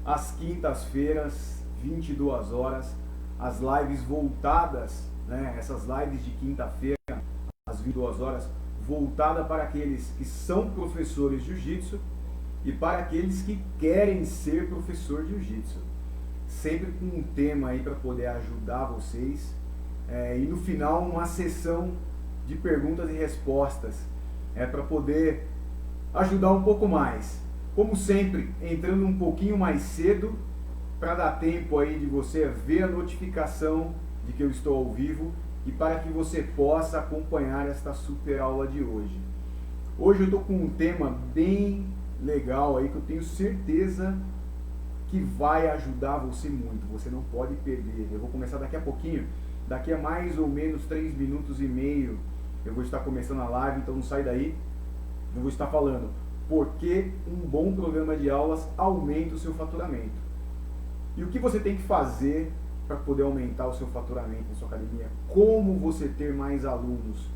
às quintas-feiras, 22 horas, as lives voltadas, né? Essas lives de quinta-feira, às 22 horas, voltada para aqueles que são professores de jiu-jitsu e para aqueles que querem ser professor de jiu-jitsu. Sempre com um tema aí para poder ajudar vocês. E no final uma sessão de perguntas e respostas para poder ajudar um pouco mais. Como sempre, entrando um pouquinho mais cedo para dar tempo aí de você ver a notificação de que eu estou ao vivo e para que você possa acompanhar esta super aula de hoje. Hoje eu estou com um tema bem legal aí que eu tenho certeza que vai ajudar você muito. Você não pode perder. Eu vou começar daqui a pouquinho, daqui a mais ou menos 3 minutos e meio eu vou estar começando a live, então não sai daí. Eu vou estar falando por que um bom programa de aulas aumenta o seu faturamento. E o que você tem que fazer para poder aumentar o seu faturamento na sua academia? Como você ter mais alunos?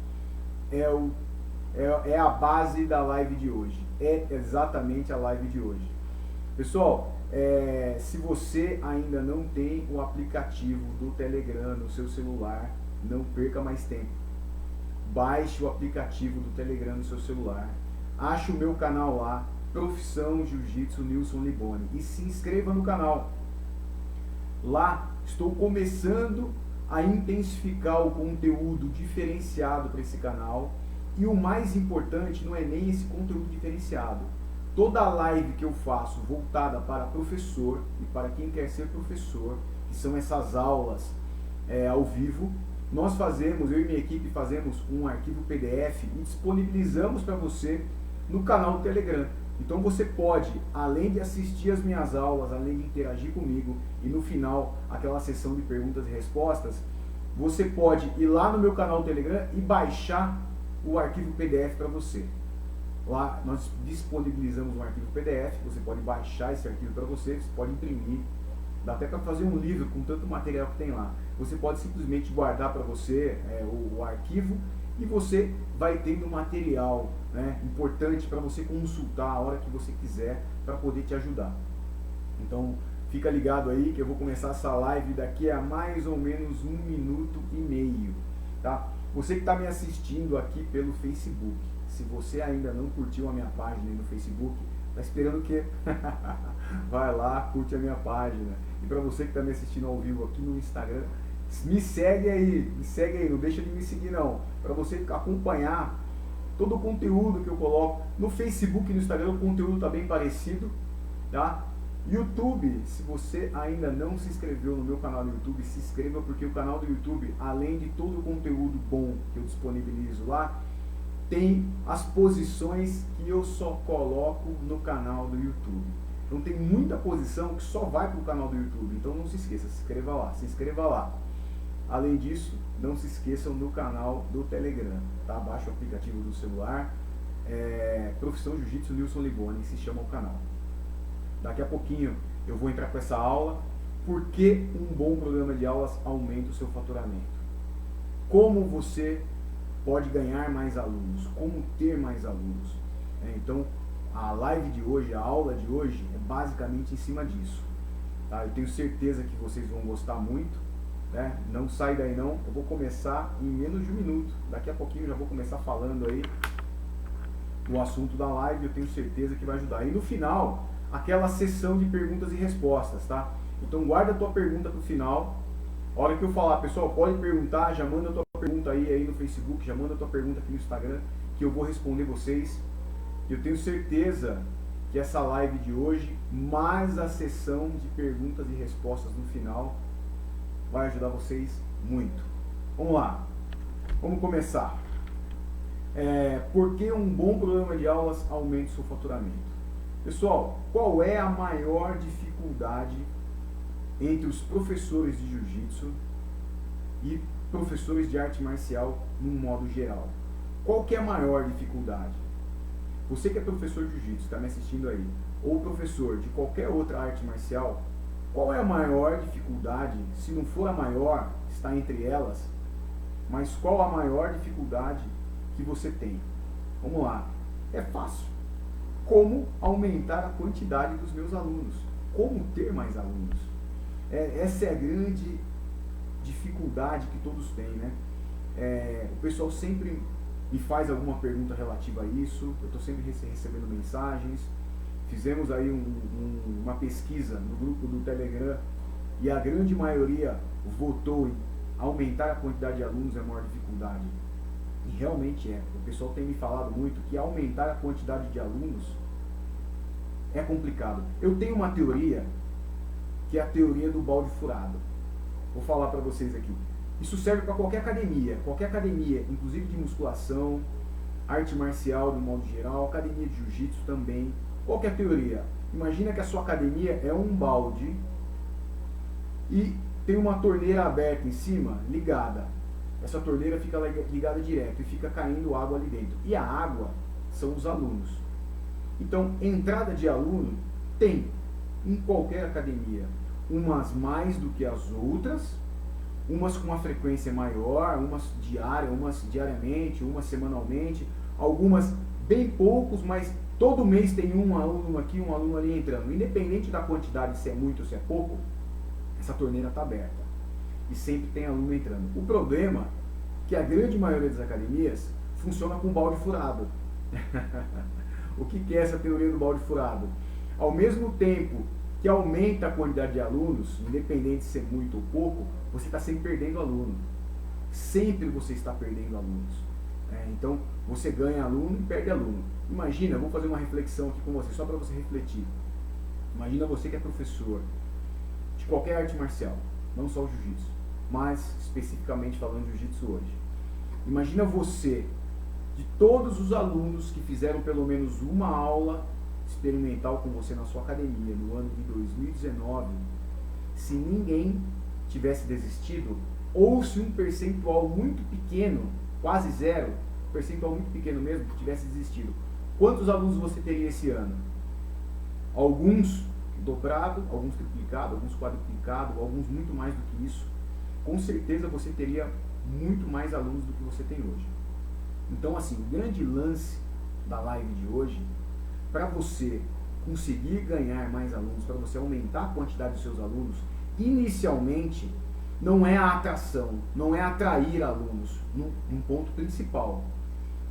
É a base da live de hoje. É exatamente a live de hoje. Pessoal, se você ainda não tem o aplicativo do Telegram no seu celular, não perca mais tempo. Baixe o aplicativo do Telegram no seu celular. Ache o meu canal lá, Profissão Jiu-Jitsu Nilson Liboni, e se inscreva no canal. Lá estou começando a intensificar o conteúdo diferenciado para esse canal. E o mais importante não é nem esse conteúdo diferenciado. Toda live que eu faço voltada para professor e para quem quer ser professor, que são essas aulas ao vivo, nós fazemos, eu e minha equipe fazemos um arquivo PDF e disponibilizamos para você no canal do Telegram. Então você pode, além de assistir as minhas aulas, além de interagir comigo e no final aquela sessão de perguntas e respostas, você pode ir lá no meu canal do Telegram e baixar o arquivo PDF para você. Lá nós disponibilizamos um arquivo PDF, você pode baixar esse arquivo para você pode imprimir, dá até para fazer um livro com tanto material que tem lá. Você pode simplesmente guardar para você o arquivo e você vai tendo material, né, importante para você consultar a hora que você quiser para poder te ajudar. Então fica ligado aí que eu vou começar essa live daqui a mais ou menos 1 minuto e meio, tá? Você que está me assistindo aqui pelo Facebook, se você ainda não curtiu a minha página aí no Facebook, tá esperando o quê? Vai lá, curte a minha página. E para você que está me assistindo ao vivo aqui no Instagram, me segue aí, não deixa de me seguir não, para você acompanhar todo o conteúdo que eu coloco. No Facebook e no Instagram o conteúdo está bem parecido, tá? YouTube, se você ainda não se inscreveu no meu canal do YouTube, se inscreva, porque o canal do YouTube, além de todo o conteúdo bom que eu disponibilizo lá, tem as posições que eu só coloco no canal do YouTube. Então tem muita posição que só vai para o canal do YouTube, então não se esqueça, se inscreva lá. Além disso, não se esqueçam do canal do Telegram, tá? Baixa o aplicativo do celular, Profissão Jiu-Jitsu Nilson Liboni, se chama o canal. Daqui a pouquinho eu vou entrar com essa aula, por que um bom programa de aulas aumenta o seu faturamento. Como você pode ganhar mais alunos, como ter mais alunos. Então, a live de hoje, a aula de hoje, é basicamente em cima disso. Tá? Eu tenho certeza que vocês vão gostar muito. Né? Não sai daí não, eu vou começar em menos de 1 minuto. Daqui a pouquinho eu já vou começar falando aí o assunto da live, eu tenho certeza que vai ajudar. E no final, aquela sessão de perguntas e respostas, tá? Então guarda a tua pergunta pro final. A hora que eu falar, pessoal, pode perguntar, já manda a tua pergunta aí no Facebook, já manda a tua pergunta aqui no Instagram, que eu vou responder vocês. Eu tenho certeza que essa live de hoje, mais a sessão de perguntas e respostas no final, vai ajudar vocês muito. Vamos lá, vamos começar. Por que um bom programa de aulas aumenta o seu faturamento? Pessoal, qual é a maior dificuldade entre os professores de jiu-jitsu e professores de arte marcial num modo geral? Qual que é a maior dificuldade? Você que é professor de jiu-jitsu, está me assistindo aí, ou professor de qualquer outra arte marcial, qual é a maior dificuldade? Se não for a maior, está entre elas, mas qual a maior dificuldade que você tem? Vamos lá, é fácil. Como aumentar a quantidade dos meus alunos? como ter mais alunos. Essa é a grande dificuldade que todos têm, né? O pessoal sempre me faz alguma pergunta relativa a isso, eu estou sempre recebendo mensagens. Fizemos aí uma pesquisa no grupo do Telegram e a grande maioria votou em aumentar a quantidade de alunos é a maior dificuldade. E realmente é. O pessoal tem me falado muito que aumentar a quantidade de alunos é complicado. Eu tenho uma teoria, que é a teoria do balde furado. Vou falar para vocês aqui. Isso serve para qualquer academia, inclusive de musculação, arte marcial de um modo geral, academia de jiu-jitsu também. Qualquer teoria. Imagina que a sua academia é um balde e tem uma torneira aberta em cima, ligada. Essa torneira fica ligada direto e fica caindo água ali dentro. E a água são os alunos. Então, entrada de aluno tem em qualquer academia. Umas mais do que as outras, umas com uma frequência maior, umas diariamente, umas semanalmente, algumas bem poucos, mas todo mês tem um aluno aqui, um aluno ali entrando. Independente da quantidade, se é muito ou se é pouco, essa torneira está aberta. E sempre tem aluno entrando. O problema é que a grande maioria das academias funciona com balde furado. O que é essa teoria do balde furado? Ao mesmo tempo que aumenta a quantidade de alunos, independente de ser muito ou pouco, você está sempre perdendo aluno. Sempre você está perdendo alunos. Então, você ganha aluno e perde aluno. Imagina, vou fazer uma reflexão aqui com você, só para você refletir. Imagina você que é professor de qualquer arte marcial, não só o jiu-jitsu, mas especificamente falando de jiu-jitsu hoje. Imagina você, de todos os alunos que fizeram pelo menos uma aula experimental com você na sua academia no ano de 2019, se ninguém tivesse desistido, ou se um percentual muito pequeno, quase zero, percentual muito pequeno mesmo, tivesse desistido, quantos alunos você teria esse ano? Alguns dobrado, alguns triplicado, alguns quadruplicado, alguns muito mais do que isso. Com certeza você teria muito mais alunos do que você tem hoje. Então, assim, o grande lance da live de hoje, para você conseguir ganhar mais alunos, para você aumentar a quantidade de seus alunos, inicialmente, não é a atração, não é atrair alunos, num ponto principal.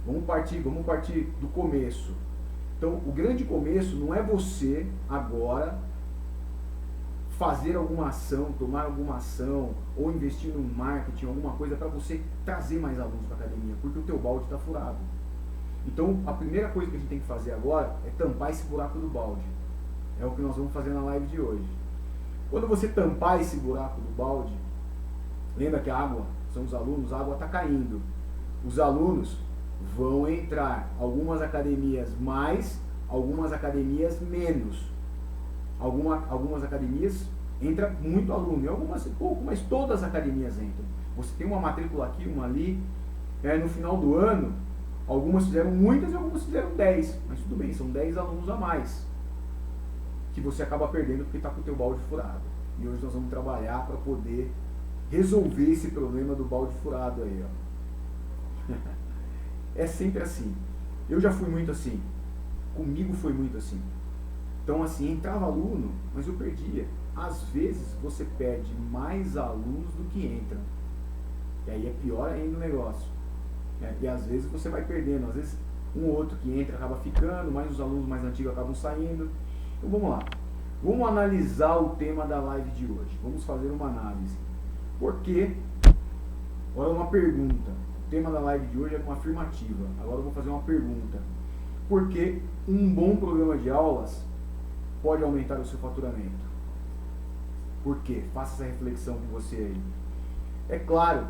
Vamos partir do começo. Então, o grande começo não é você agora fazer alguma ação, tomar alguma ação, ou investir no marketing, alguma coisa para você trazer mais alunos para a academia, porque o teu balde está furado. Então, a primeira coisa que a gente tem que fazer agora é tampar esse buraco do balde. É o que nós vamos fazer na live de hoje. Quando você tampar esse buraco do balde, lembra que a água são os alunos, a água está caindo. Os alunos vão entrar, algumas academias mais, algumas academias menos. Algumas academias entra muito aluno, e algumas pouco, mas todas as academias entram. Você tem uma matrícula aqui, uma ali, no final do ano, algumas fizeram muitas e algumas fizeram 10, mas tudo bem, são 10 alunos a mais, que você acaba perdendo porque está com o teu balde furado. E hoje nós vamos trabalhar para poder resolver esse problema do balde furado aí, ó. É sempre assim. Eu já fui muito assim. Comigo foi muito assim. Então, assim, entrava aluno, mas eu perdia. Às vezes, você perde mais alunos do que entram. E aí é pior ainda o negócio. E às vezes você vai perdendo. Às vezes, um ou outro que entra acaba ficando, mas os alunos mais antigos acabam saindo. Então, vamos lá. Vamos analisar o tema da live de hoje. Vamos fazer uma análise. Por quê? Olha uma pergunta. O tema da live de hoje é uma afirmativa. Agora eu vou fazer uma pergunta. Por que um bom programa de aulas pode aumentar o seu faturamento? Por quê? Faça essa reflexão com você aí. É claro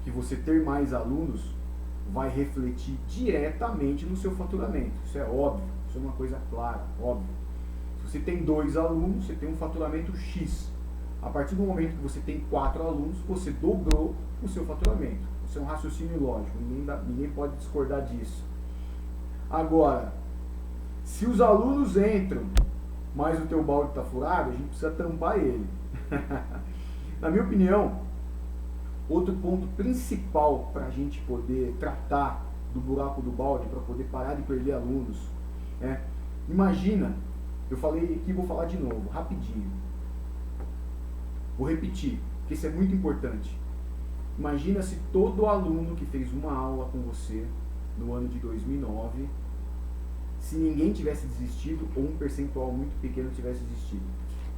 que você ter mais alunos vai refletir diretamente no seu faturamento. Isso é óbvio. Isso é uma coisa clara, óbvio. Se você tem 2 alunos, você tem um faturamento X. A partir do momento que você tem 4 alunos, você dobrou o seu faturamento. Isso é um raciocínio lógico, ninguém pode discordar disso. Agora, se os alunos entram, mas o teu balde está furado, a gente precisa tampar ele. Na minha opinião, outro ponto principal para a gente poder tratar do buraco do balde, para poder parar de perder alunos, imagina Eu falei aqui, vou falar de novo, rapidinho. Vou repetir, porque isso é muito importante. Imagina se todo aluno que fez uma aula com você no ano de 2009, se ninguém tivesse desistido ou um percentual muito pequeno tivesse desistido.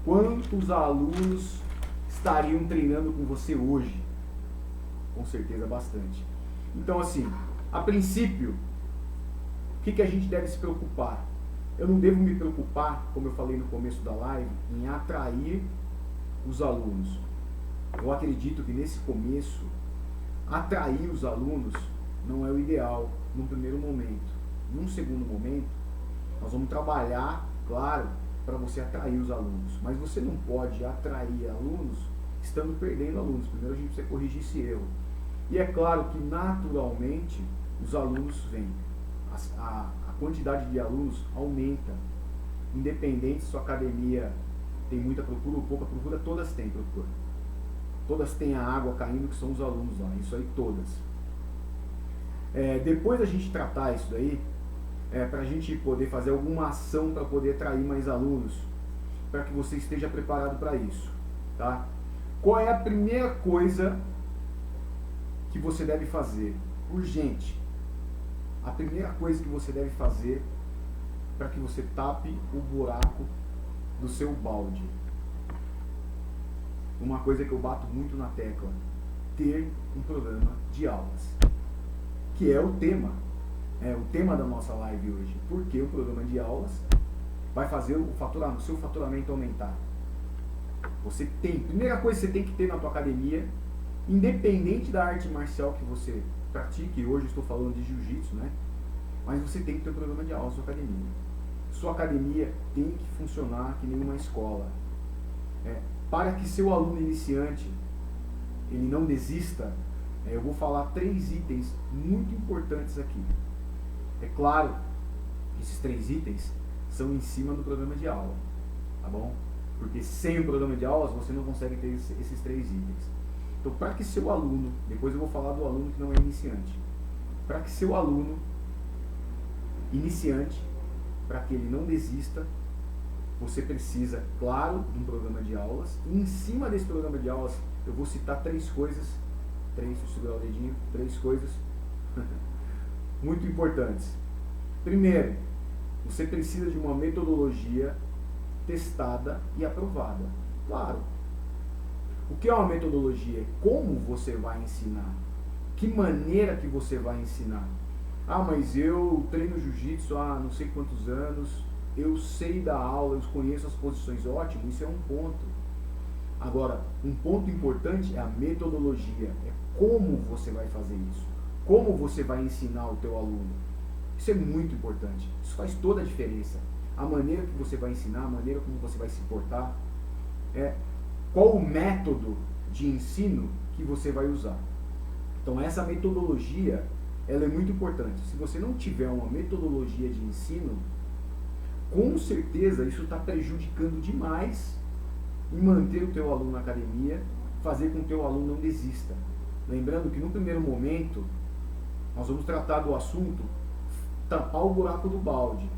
Quantos alunos estariam treinando com você hoje? Com certeza bastante. Então assim, a princípio, o que a gente deve se preocupar? Eu não devo me preocupar, como eu falei no começo da live, em atrair os alunos. Eu acredito que nesse começo, atrair os alunos não é o ideal num primeiro momento. Num segundo momento, nós vamos trabalhar, claro, para você atrair os alunos. Mas você não pode atrair alunos estando perdendo alunos. Primeiro a gente precisa corrigir esse erro. E é claro que naturalmente os alunos vêm. A quantidade de alunos aumenta. Independente se sua academia tem muita procura ou pouca procura, todas têm procura. Todas têm a água caindo, que são os alunos lá. Isso aí todas. Depois da gente tratar isso daí, para a gente poder fazer alguma ação para poder atrair mais alunos, para que você esteja preparado para isso. Tá? Qual é a primeira coisa que você deve fazer? Urgente. A primeira coisa que você deve fazer para que você tape o buraco do seu balde. Uma coisa que eu bato muito na tecla: ter um programa de aulas. Que é o tema. É o tema da nossa live hoje. Porque o programa de aulas vai fazer o seu faturamento aumentar. Primeira coisa que você tem que ter na tua academia, independente da arte marcial que você pratique, hoje eu estou falando de jiu-jitsu, né? Mas você tem que ter um programa de aula na sua academia. Sua academia tem que funcionar que nem uma escola. Para que seu aluno iniciante ele não desista, eu vou falar 3 itens muito importantes aqui. É claro que esses 3 itens são em cima do programa de aula, tá bom? Porque sem o programa de aulas você não consegue ter esses 3 itens. Então, para que seu aluno, depois eu vou falar do aluno que não é iniciante, para que seu aluno iniciante, para que ele não desista, você precisa, claro, de um programa de aulas. E em cima desse programa de aulas, eu vou citar 3 coisas, 3, se eu segurar o dedinho, 3 coisas muito importantes. Primeiro, você precisa de uma metodologia testada e aprovada. Claro. O que é uma metodologia? Como você vai ensinar? Que maneira que você vai ensinar? Ah, mas eu treino jiu-jitsu há não sei quantos anos, eu sei da aula, eu conheço as posições. Ótimo, isso é um ponto. Agora, um ponto importante é a metodologia, é como você vai fazer isso, como você vai ensinar o teu aluno. Isso é muito importante, isso faz toda a diferença. A maneira que você vai ensinar, a maneira como você vai se portar, qual o método de ensino que você vai usar. Então essa metodologia, ela é muito importante. Se você não tiver uma metodologia de ensino, com certeza isso está prejudicando demais em manter o teu aluno na academia, fazer com que o teu aluno não desista. Lembrando que no primeiro momento, nós vamos tratar do assunto tampar o buraco do balde.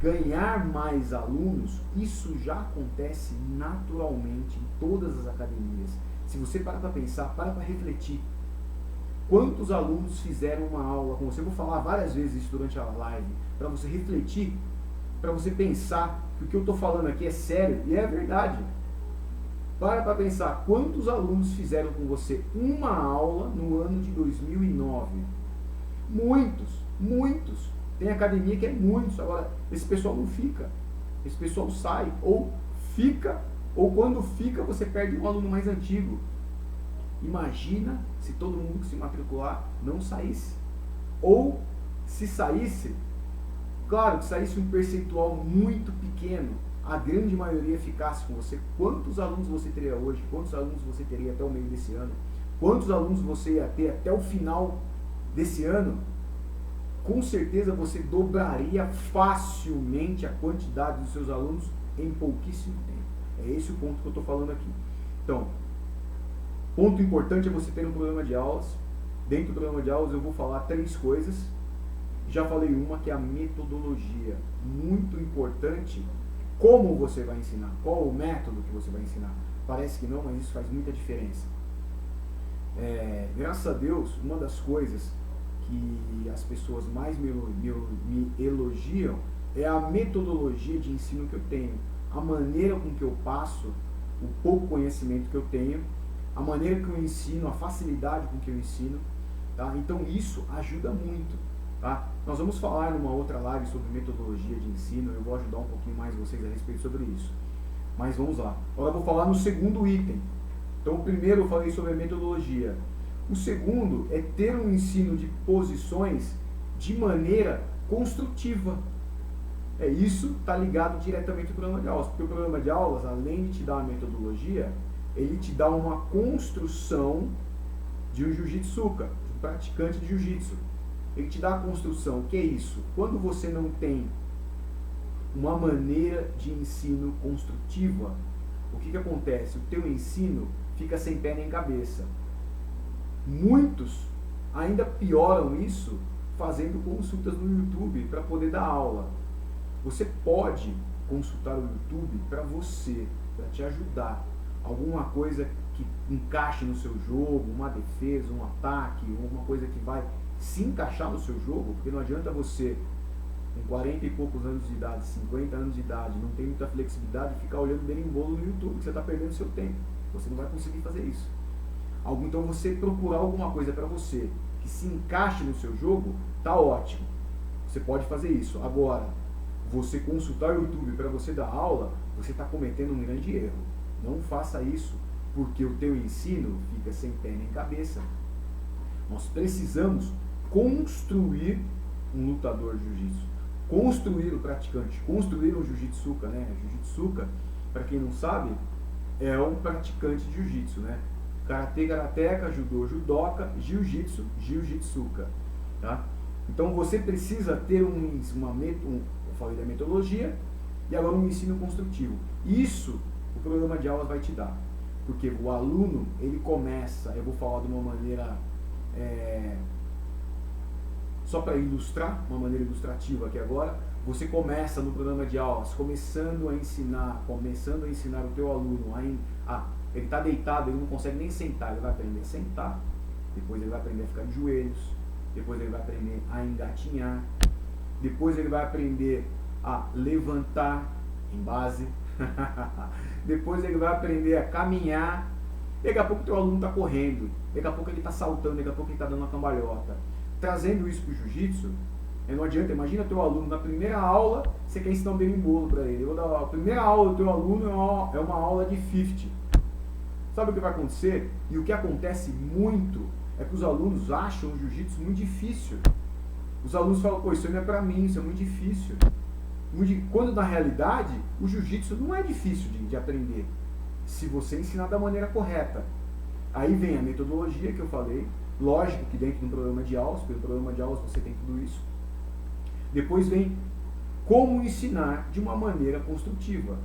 Ganhar mais alunos, isso já acontece naturalmente em todas as academias. Se você para pensar, para refletir, quantos alunos fizeram uma aula com você? Eu vou falar várias vezes isso durante a live, para você refletir, para você pensar que o que eu estou falando aqui é sério e é verdade. Para pensar, quantos alunos fizeram com você uma aula no ano de 2009? Muitos. Tem academia que é muitos. Agora, esse pessoal não fica. Esse pessoal sai. Ou fica, ou quando fica, você perde um aluno mais antigo. Imagina se todo mundo que se matricular não saísse. Ou, se saísse, claro que saísse um percentual muito pequeno, a grande maioria ficasse com você. Quantos alunos você teria hoje? Quantos alunos você teria até o meio desse ano? Quantos alunos você ia ter até o final desse ano? Com certeza você dobraria facilmente a quantidade dos seus alunos em pouquíssimo tempo. É esse o ponto que eu estou falando aqui. Então, ponto importante é você ter um programa de aulas. Dentro do programa de aulas eu vou falar 3 coisas Já falei uma que é a metodologia. Muito importante como você vai ensinar, qual o método que você vai ensinar. Parece que não, mas isso faz muita diferença. Graças a Deus, uma das coisas que as pessoas mais me elogiam é a metodologia de ensino que eu tenho, a maneira com que eu passo, o pouco conhecimento que eu tenho, a maneira que eu ensino, a facilidade com que eu ensino, tá? Então isso ajuda muito, tá? Nós vamos falar numa outra live sobre metodologia de ensino, eu vou ajudar um pouquinho mais vocês a respeito sobre isso. Mas vamos lá. Agora eu vou falar no segundo item. Então o primeiro eu falei sobre a metodologia. O segundo é ter um ensino de posições de maneira construtiva. Isso está ligado diretamente ao programa de aulas, porque o programa de aulas, além de te dar a metodologia, ele te dá uma construção de um jiu-jitsuka, de um praticante de jiu-jitsu. Ele te dá a construção, que é isso? Quando você não tem uma maneira de ensino construtiva, o que acontece? O teu ensino fica sem pé nem cabeça. Muitos ainda pioram isso fazendo consultas no YouTube para poder dar aula. Você pode consultar o YouTube para você, para te ajudar. Alguma coisa que encaixe no seu jogo, uma defesa, um ataque, alguma coisa que vai se encaixar no seu jogo, porque não adianta você, com 40 e poucos anos de idade, 50 anos de idade, não tem muita flexibilidade, ficar olhando berimbolo no YouTube, que você está perdendo seu tempo. Você não vai conseguir fazer isso. Então você procurar alguma coisa para você que se encaixe no seu jogo, tá ótimo. Você pode fazer isso. Agora, você consultar o YouTube para você dar aula, você está cometendo um grande erro. Não faça isso, porque o teu ensino fica sem pé nem cabeça. Nós precisamos construir um lutador de jiu-jitsu, construir o praticante, construir um jiu-jitsuka, né? Jiu-jitsuka, para quem não sabe, é um praticante de jiu-jitsu, né? Karatê, karateka, judô, judoca, jiu-jitsu, jiu-jitsuka, tá? Então você precisa ter eu falei da metodologia e agora um ensino construtivo. Isso o programa de aulas vai te dar, porque o aluno, ele começa, eu vou falar de uma maneira só para ilustrar, uma maneira ilustrativa aqui agora. Você começa no programa de aulas, começando a ensinar o teu aluno ele está deitado, ele não consegue nem sentar, ele vai aprender a sentar, depois ele vai aprender a ficar de joelhos, depois ele vai aprender a engatinhar, depois ele vai aprender a levantar em base, depois ele vai aprender a caminhar, daqui a pouco o teu aluno está correndo, daqui a pouco ele está saltando, daqui a pouco ele está dando uma cambalhota. Trazendo isso para o jiu-jitsu, não adianta, imagina teu aluno, na primeira aula, você quer ensinar um berimbolo para ele. A primeira aula do teu aluno é uma aula de 50. Sabe o que vai acontecer? E o que acontece muito é que os alunos acham o jiu-jitsu muito difícil. Os alunos falam, pô, isso não é para mim, isso é muito difícil. Quando na realidade, o jiu-jitsu não é difícil de aprender, se você ensinar da maneira correta. Aí vem a metodologia que eu falei, lógico que dentro de um programa de aulas, porque no programa de aulas você tem tudo isso. Depois vem como ensinar de uma maneira construtiva.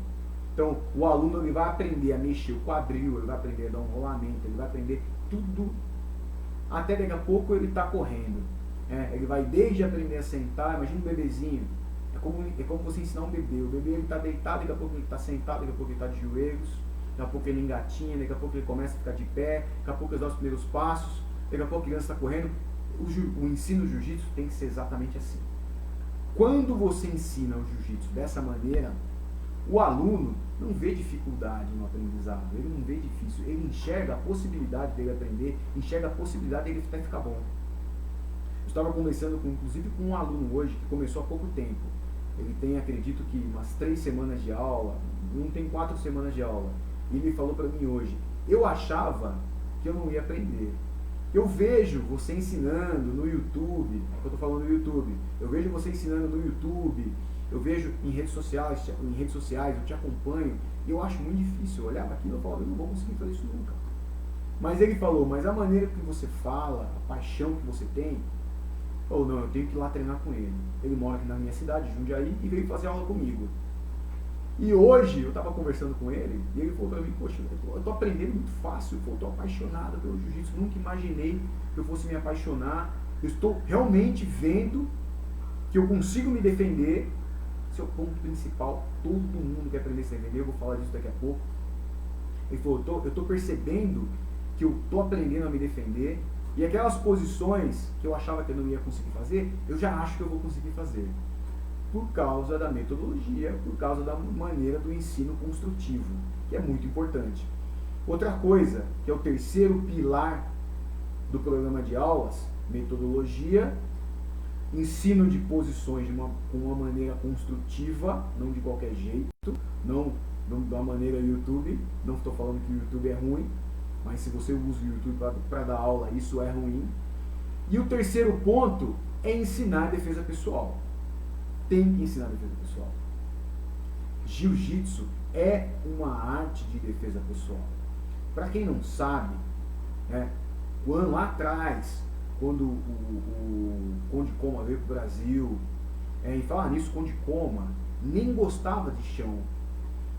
Então, o aluno ele vai aprender a mexer o quadril, ele vai aprender a dar um rolamento, ele vai aprender tudo, até daqui a pouco ele está correndo. Ele vai desde aprender a sentar, imagina um bebezinho, é como você ensinar um bebê. O bebê está deitado, daqui a pouco ele está sentado, daqui a pouco ele está de joelhos, daqui a pouco ele engatinha, daqui a pouco ele começa a ficar de pé, daqui a pouco ele dá os primeiros passos, daqui a pouco a criança está correndo. O ensino do jiu-jitsu tem que ser exatamente assim. Quando você ensina o jiu-jitsu dessa maneira, o aluno não vê dificuldade no aprendizado, ele não vê difícil, ele enxerga a possibilidade dele aprender, enxerga a possibilidade dele até ficar bom. Eu estava conversando inclusive com um aluno hoje que começou há pouco tempo. Ele tem, acredito que, umas 3 semanas de aula, não tem 4 semanas de aula. E ele falou para mim hoje, eu achava que eu não ia aprender. Eu vejo você ensinando no YouTube, é que eu estou falando no YouTube, eu vejo você ensinando no YouTube, eu vejo em redes sociais eu te acompanho, e eu acho muito difícil. Eu olhava aquilo e falava, eu não vou conseguir fazer isso nunca. Mas ele falou, mas a maneira que você fala, a paixão que você tem, ou não, eu tenho que ir lá treinar com ele. Ele mora aqui na minha cidade, Jundiaí, e veio fazer aula comigo. E hoje eu estava conversando com ele, e ele falou para mim, poxa, eu estou aprendendo muito fácil, eu estou apaixonado pelo jiu-jitsu, nunca imaginei que eu fosse me apaixonar, eu estou realmente vendo que eu consigo me defender. Esse é o ponto principal. Todo mundo quer aprender a se defender. Eu vou falar disso daqui a pouco. Ele falou, eu tô percebendo que eu tô aprendendo a me defender. E aquelas posições que eu achava que eu não ia conseguir fazer, eu já acho que eu vou conseguir fazer. Por causa da metodologia, por causa da maneira do ensino construtivo, que é muito importante. Outra coisa, que é o terceiro pilar do programa de aulas, metodologia, ensino de posições com uma maneira construtiva, não de qualquer jeito, não da maneira YouTube. Não estou falando que o YouTube é ruim, mas se você usa o YouTube para dar aula, isso é ruim. E o terceiro ponto é ensinar a defesa pessoal. Tem que ensinar a defesa pessoal. Jiu-jitsu é uma arte de defesa pessoal. Para quem não sabe, lá atrás, quando o Conde Koma veio para o Brasil, e falar nisso, o Conde Koma nem gostava de chão.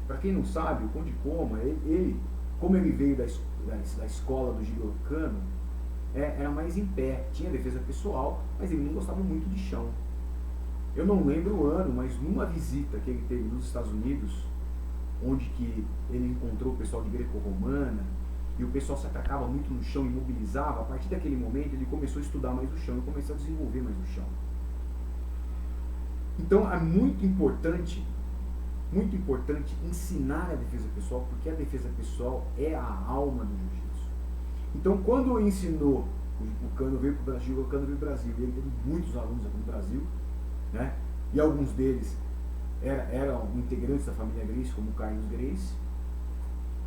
Para quem não sabe, o Conde Koma, como ele veio da escola do Jigoro Kano, era mais em pé, tinha defesa pessoal, mas ele não gostava muito de chão. Eu não lembro o ano, mas numa visita que ele teve nos Estados Unidos, onde que ele encontrou o pessoal de greco-romana, e o pessoal se atacava muito no chão, imobilizava, a partir daquele momento ele começou a estudar mais o chão, e começou a desenvolver mais o chão. Então é muito importante ensinar a defesa pessoal, porque a defesa pessoal é a alma do jiu-jitsu. Então quando ensinou, o Kano veio para o Brasil, e ele teve muitos alunos aqui no Brasil, e alguns deles eram integrantes da família Gracie, como o Carlos Gracie,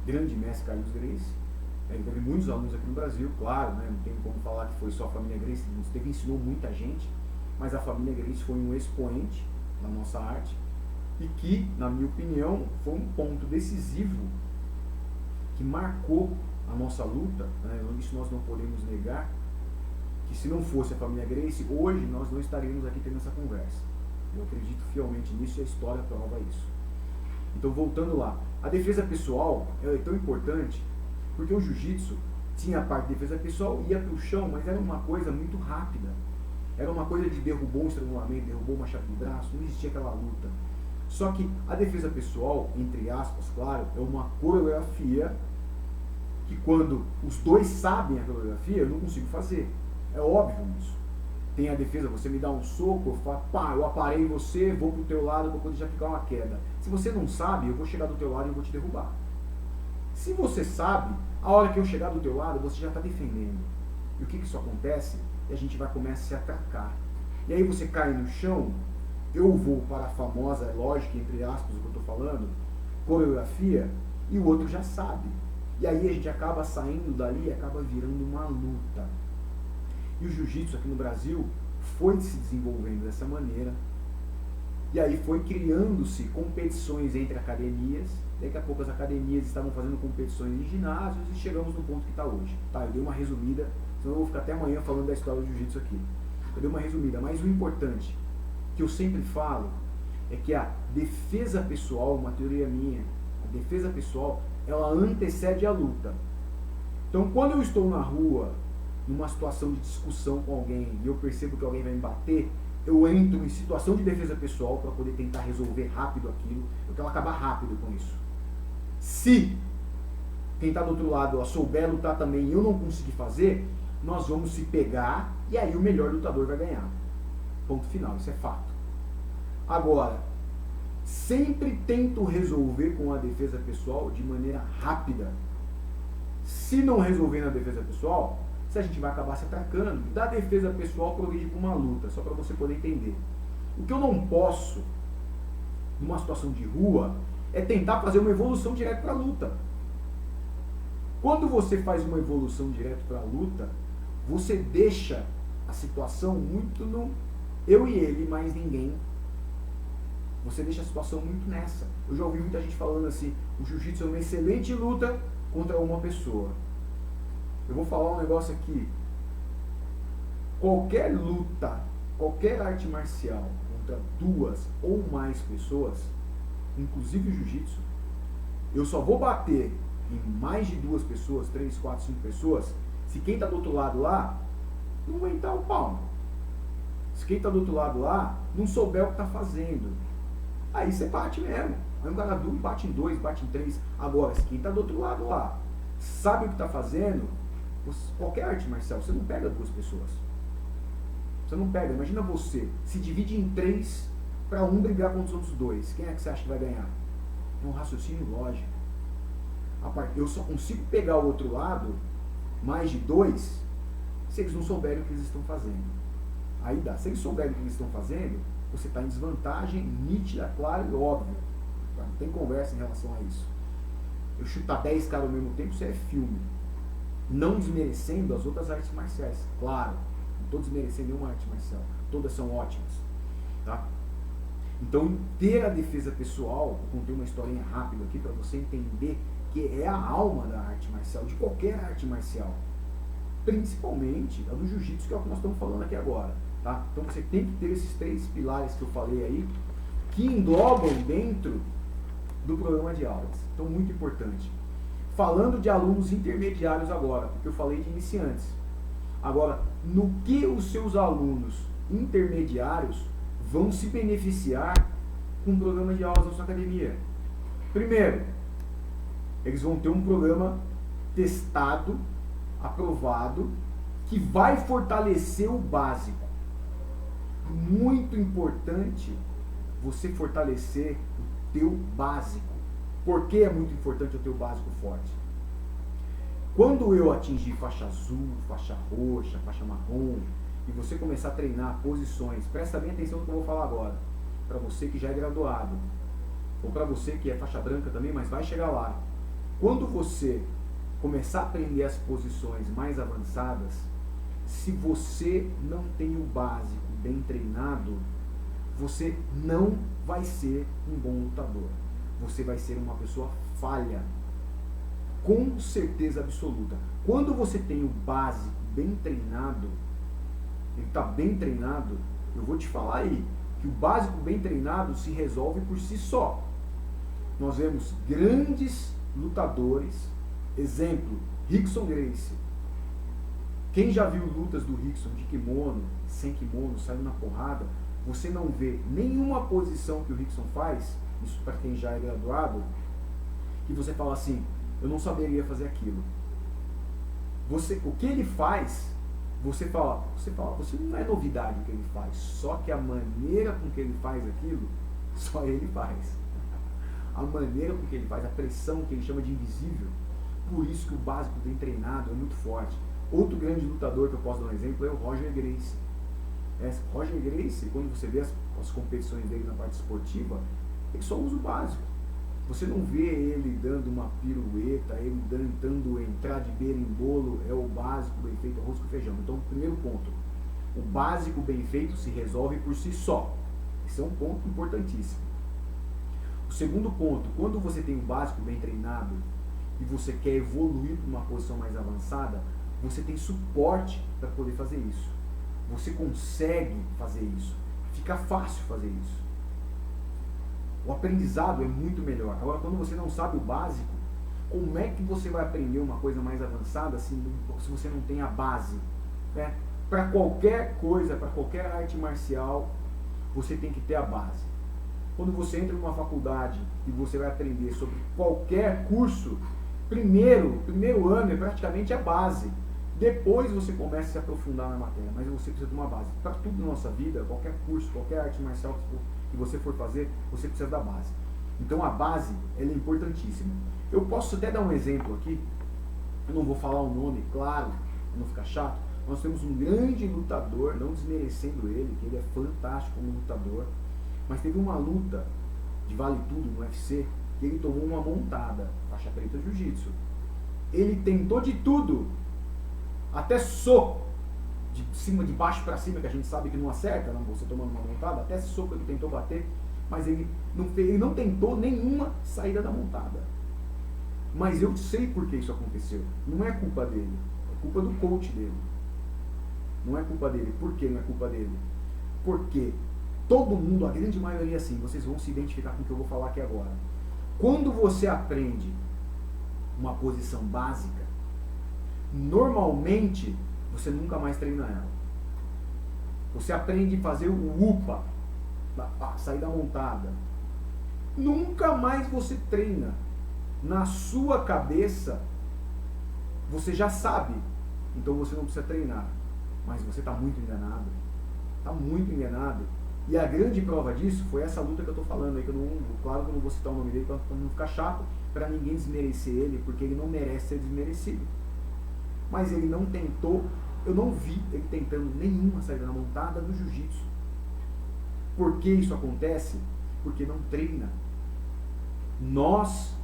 grande mestre Carlos Gracie. Ele teve muitos alunos aqui no Brasil, claro, não tem como falar que foi só a família Gracie, ensinou muita gente, mas a família Gracie foi um expoente da nossa arte, e que, na minha opinião, foi um ponto decisivo que marcou a nossa luta, isso nós não podemos negar, que se não fosse a família Gracie, hoje nós não estaríamos aqui tendo essa conversa. Eu acredito fielmente nisso e a história prova isso. Então, voltando lá, a defesa pessoal é tão importante porque o jiu-jitsu tinha a parte de defesa pessoal, ia para o chão, mas era uma coisa muito rápida. Era uma coisa de derrubou um estrangulamento, derrubou uma chave de braço, não existia aquela luta. Só que a defesa pessoal, entre aspas, claro, é uma coreografia que quando os dois sabem a coreografia, eu não consigo fazer. É óbvio isso. Tem a defesa, você me dá um soco, eu falo, eu aparei em você, vou pro teu lado para poder já ficar uma queda. Se você não sabe, eu vou chegar do teu lado e eu vou te derrubar. Se você sabe, a hora que eu chegar do teu lado, você já está defendendo. E o que isso acontece? E a gente vai começar a se atacar. E aí você cai no chão, eu vou para a famosa lógica, entre aspas, o que eu estou falando, coreografia, e o outro já sabe. E aí a gente acaba saindo dali e acaba virando uma luta. E o jiu-jitsu aqui no Brasil foi se desenvolvendo dessa maneira. E aí foi criando-se competições entre academias. Daqui a pouco as academias estavam fazendo competições em ginásios e chegamos no ponto que está hoje. Eu dei uma resumida, senão eu vou ficar até amanhã falando da história do jiu-jitsu aqui. Eu dei uma resumida, mas o importante que eu sempre falo é que a defesa pessoal, uma teoria minha, a defesa pessoal, ela antecede a luta. Então quando eu estou na rua, numa situação de discussão com alguém e eu percebo que alguém vai me bater, eu entro em situação de defesa pessoal para poder tentar resolver rápido aquilo. Eu quero acabar rápido com isso. Se quem está do outro lado souber lutar também e eu não conseguir fazer, nós vamos se pegar e aí o melhor lutador vai ganhar. Ponto final, isso é fato. Agora, sempre tento resolver com a defesa pessoal de maneira rápida. Se não resolver na defesa pessoal, a gente vai acabar se atacando. Da defesa pessoal progride para uma luta, só para você poder entender. O que eu não posso, numa situação de rua, é tentar fazer uma evolução direto para a luta. Quando você faz uma evolução direto para a luta, você deixa a situação muito no eu e ele, mais ninguém. Você deixa a situação muito nessa. Eu já ouvi muita gente falando assim, o jiu-jitsu é uma excelente luta contra uma pessoa. Eu vou falar um negócio aqui. Qualquer luta, qualquer arte marcial contra duas ou mais pessoas, inclusive o jiu-jitsu, eu só vou bater em mais de duas pessoas, 3, 4, 5 pessoas, se quem está do outro lado lá não aguentar o pau. Se quem está do outro lado lá não souber o que está fazendo, aí você bate mesmo. Aí um cara duro bate em 2, bate em 3. Agora, se quem está do outro lado lá sabe o que está fazendo, qualquer arte marcial, você não pega 2 pessoas. Você não pega. Imagina você se divide em 3 para um brigar contra os outros 2. Quem é que você acha que vai ganhar? É um raciocínio lógico. Eu só consigo pegar o outro lado, mais de 2, se eles não souberem o que eles estão fazendo. Aí dá. Se eles souberem o que eles estão fazendo, você está em desvantagem nítida, clara e óbvia. Não tem conversa em relação a isso. Eu chutar 10 caras ao mesmo tempo, isso é filme. Não desmerecendo as outras artes marciais. Claro, não estou desmerecendo nenhuma arte marcial. Todas são ótimas. Tá? Então, ter a defesa pessoal, vou contar uma historinha rápida aqui para você entender que é a alma da arte marcial, de qualquer arte marcial. Principalmente a do jiu-jitsu, que é o que nós estamos falando aqui agora. Tá? Então você tem que ter esses 3 pilares que eu falei aí, que englobam dentro do programa de aulas. Então, muito importante. Falando de alunos intermediários agora, porque eu falei de iniciantes. Agora, no que os seus alunos intermediários vão se beneficiar com o programa de aulas da sua academia? Primeiro, eles vão ter um programa testado, aprovado, que vai fortalecer o básico. Muito importante você fortalecer o teu básico. Por que é muito importante o teu básico forte? Quando eu atingir faixa azul, faixa roxa, faixa marrom, e você começar a treinar posições, presta bem atenção no que eu vou falar agora, para você que já é graduado, ou para você que é faixa branca também, mas vai chegar lá. Quando você começar a aprender as posições mais avançadas, se você não tem o básico bem treinado, você não vai ser um bom lutador. Você vai ser uma pessoa falha. Com certeza absoluta. Quando você tem o básico bem treinado, ele está bem treinado, eu vou te falar aí, que o básico bem treinado se resolve por si só. Nós vemos grandes lutadores, exemplo, Rickson Gracie. Quem já viu lutas do Rickson de kimono, sem kimono, saindo na porrada, você não vê nenhuma posição que o Rickson faz, isso para quem já é graduado, que você fala assim, eu não saberia fazer aquilo. O que ele faz, você fala, você não é novidade o que ele faz, só que a maneira com que ele faz aquilo, só ele faz. A maneira com que ele faz, a pressão que ele chama de invisível, por isso que o básico bem treinado é muito forte. Outro grande lutador que eu posso dar um exemplo é o Roger Gracie. Roger Gracie, quando você vê as competições dele na parte esportiva, ele só usa o básico. Você não vê ele dando uma pirueta, ele tentando entrar de berimbolo, é o básico bem feito, arroz com feijão. Então, primeiro ponto, o básico bem feito se resolve por si só. Esse é um ponto importantíssimo. O segundo ponto, quando você tem o básico bem treinado e você quer evoluir para uma posição mais avançada, você tem suporte para poder fazer isso. Você consegue fazer isso. Fica fácil fazer isso. O aprendizado é muito melhor. Agora, quando você não sabe o básico, como é que você vai aprender uma coisa mais avançada se você não tem a base? Né? Para qualquer coisa, para qualquer arte marcial, você tem que ter a base. Quando você entra numa faculdade e você vai aprender sobre qualquer curso, primeiro ano é praticamente a base. Depois você começa a se aprofundar na matéria, mas você precisa de uma base. Para tudo na nossa vida, qualquer curso, qualquer arte marcial que você for fazer, você precisa da base. Então a base, ela é importantíssima. Eu posso até dar um exemplo aqui, eu não vou falar o nome, claro, para não ficar chato. Nós temos um grande lutador, não desmerecendo ele, que ele é fantástico como lutador, mas teve uma luta de vale tudo no UFC, que ele tomou uma montada, faixa preta jiu-jitsu. Ele tentou de tudo, até soco, de baixo para cima, que a gente sabe que não acerta, não, você tomando uma montada, até soco ele tentou bater, mas ele não tentou nenhuma saída da montada. Mas eu sei por que isso aconteceu. Não é culpa dele, é culpa do coach dele. Não é culpa dele. Por que não é culpa dele? Porque todo mundo, a grande maioria assim, vocês vão se identificar com o que eu vou falar aqui agora. Quando você aprende uma posição básica, normalmente você nunca mais treina ela. Você aprende a fazer o UPA, a saída montada. Nunca mais você treina. Na sua cabeça, você já sabe. Então você não precisa treinar. Mas você está muito enganado. Está muito enganado. E a grande prova disso foi essa luta que eu estou falando aí, que claro que eu não vou citar o nome dele para não ficar chato, para ninguém desmerecer ele, porque ele não merece ser desmerecido. Mas ele não tentou, eu não vi ele tentando nenhuma saída na montada no jiu-jitsu. Por que isso acontece? Porque não treina. Nós,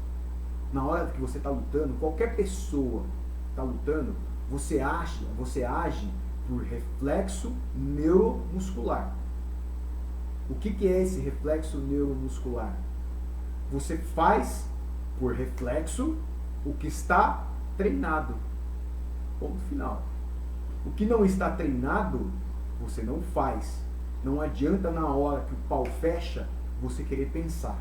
na hora que você está lutando, qualquer pessoa está lutando, você age por reflexo neuromuscular. O que é esse reflexo neuromuscular? Você faz por reflexo o que está treinado. Ponto final. O que não está treinado, você não faz. Não adianta na hora que o pau fecha, você querer pensar.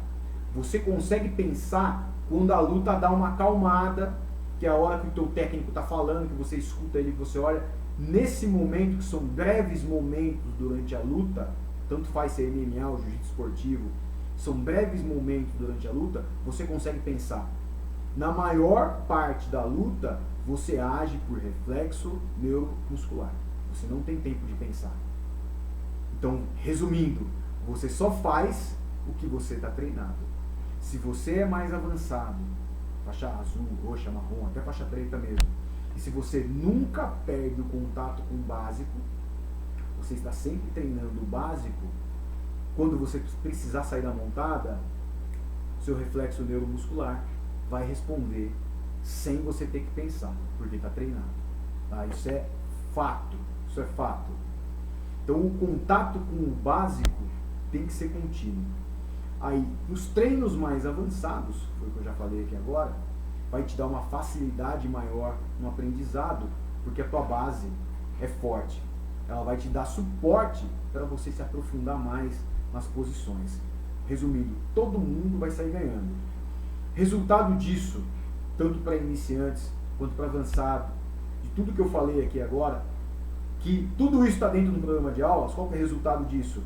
Você consegue pensar quando a luta dá uma acalmada, que é a hora que o teu técnico está falando, que você escuta ele, que você olha. Nesse momento, que são breves momentos durante a luta, tanto faz ser MMA ou jiu-jitsu esportivo, são breves momentos durante a luta, você consegue pensar. Na maior parte da luta, você age por reflexo neuromuscular. Você não tem tempo de pensar. Então, resumindo, você só faz o que você está treinado. Se você é mais avançado, faixa azul, roxa, marrom, até faixa preta mesmo, e se você nunca perde o contato com o básico, você está sempre treinando o básico, quando você precisar sair da montada, seu reflexo neuromuscular vai responder sem você ter que pensar, porque está treinado. Tá? Isso é fato. Isso é fato. Então o contato com o básico tem que ser contínuo. Aí, nos treinos mais avançados, foi o que eu já falei aqui agora, vai te dar uma facilidade maior no aprendizado, porque a tua base é forte. Ela vai te dar suporte para você se aprofundar mais nas posições. Resumindo, todo mundo vai sair ganhando. Resultado disso, tanto para iniciantes quanto para avançado, de tudo que eu falei aqui agora, que tudo isso está dentro do programa de aulas, qual que é o resultado disso?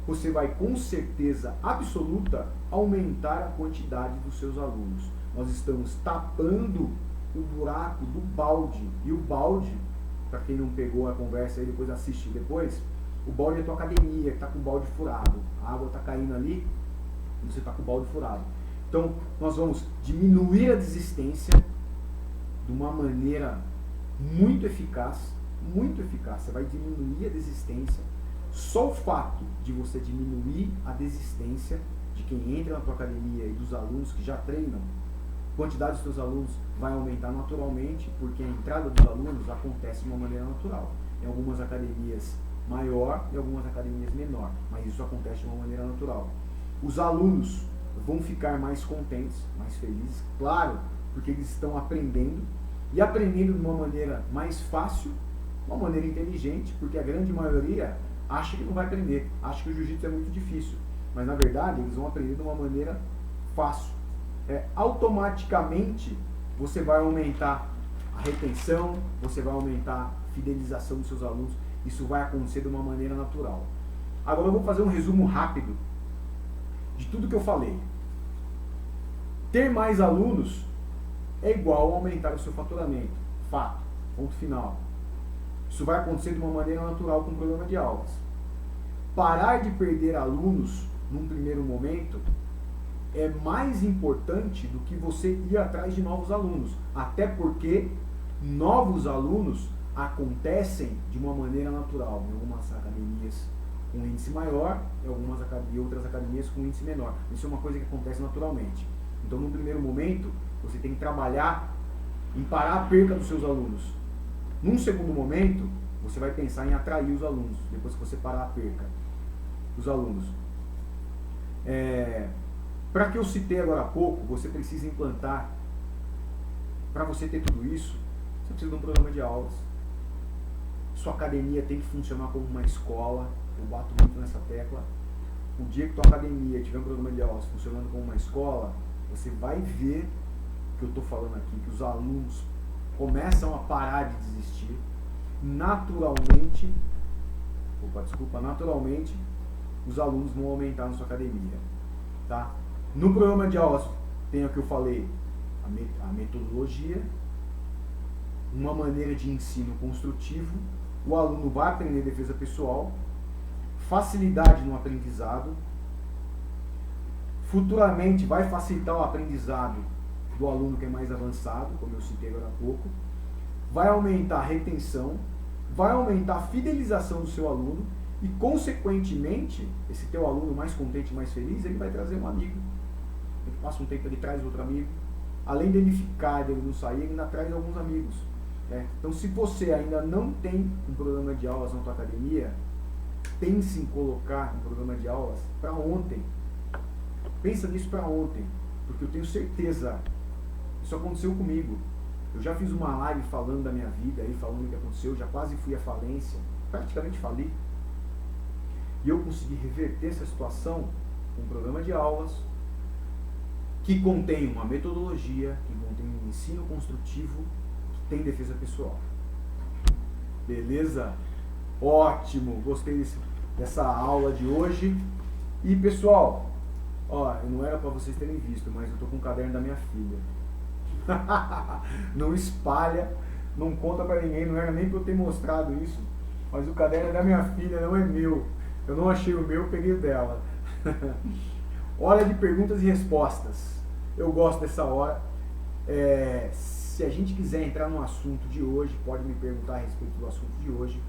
Você vai com certeza absoluta aumentar a quantidade dos seus alunos. Nós estamos tapando o buraco do balde. E o balde, para quem não pegou a conversa aí, depois assiste depois, o balde é a tua academia, que está com o balde furado. A água está caindo ali e você está com o balde furado. Então, nós vamos diminuir a desistência de uma maneira muito eficaz. Muito eficaz. Você vai diminuir a desistência. Só o fato de você diminuir a desistência de quem entra na tua academia e dos alunos que já treinam, a quantidade dos seus alunos vai aumentar naturalmente, porque a entrada dos alunos acontece de uma maneira natural. Em algumas academias maior e algumas academias menor, mas isso acontece de uma maneira natural. Os alunos vão ficar mais contentes, mais felizes, claro, porque eles estão aprendendo, e aprendendo de uma maneira mais fácil, uma maneira inteligente, porque a grande maioria acha que não vai aprender, acha que o jiu-jitsu é muito difícil, mas na verdade eles vão aprender de uma maneira fácil. Automaticamente você vai aumentar a retenção, você vai aumentar a fidelização dos seus alunos, isso vai acontecer de uma maneira natural. Agora eu vou fazer um resumo rápido de tudo que eu falei. Ter mais alunos é igual a aumentar o seu faturamento, fato, ponto final. Isso vai acontecer de uma maneira natural com o programa de aulas. Parar de perder alunos num primeiro momento é mais importante do que você ir atrás de novos alunos. Até porque novos alunos acontecem de uma maneira natural. Em algumas academias com índice maior e outras academias com índice menor. Isso é uma coisa que acontece naturalmente. Então, num primeiro momento, você tem que trabalhar em parar a perca dos seus alunos. Num segundo momento, você vai pensar em atrair os alunos, depois que você parar a perca dos alunos. Para que eu citei agora há pouco, você precisa implantar, para você ter tudo isso, você precisa de um programa de aulas. Sua academia tem que funcionar como uma escola, eu bato muito nessa tecla. O dia que tua academia tiver um programa de aulas funcionando como uma escola, você vai ver o que eu estou falando aqui, que os alunos começam a parar de desistir naturalmente, naturalmente os alunos vão aumentar na sua academia, tá? No programa de aulas tem o que eu falei, a metodologia, uma maneira de ensino construtivo, o aluno vai aprender defesa pessoal, facilidade no aprendizado, futuramente vai facilitar o aprendizado do aluno que é mais avançado, como eu citei agora há pouco, vai aumentar a retenção, vai aumentar a fidelização do seu aluno e, consequentemente, esse teu aluno mais contente, mais feliz, ele vai trazer um amigo. Ele passa um tempo, ele traz outro amigo. Além dele ficar, dele não sair, ele ainda traz alguns amigos. Né? Então, se você ainda não tem um programa de aulas na tua academia, pense em colocar um programa de aulas para ontem. Pensa nisso para ontem, porque eu tenho certeza, isso aconteceu comigo. Eu já fiz uma live falando da minha vida, aí, falando o que aconteceu, já quase fui à falência, praticamente fali. E eu consegui reverter essa situação com um programa de aulas que contém uma metodologia, que contém um ensino construtivo, que tem defesa pessoal. Beleza? Ótimo! Gostei dessa aula de hoje. E pessoal, ó, não era para vocês terem visto, mas eu tô com o caderno da minha filha. Não espalha, não conta para ninguém, não era nem para eu ter mostrado isso, mas o caderno é da minha filha, não é meu. Eu não achei o meu, peguei o dela. Hora de perguntas e respostas. Eu gosto dessa hora. Se a gente quiser entrar no assunto de hoje, pode me perguntar a respeito do assunto de hoje.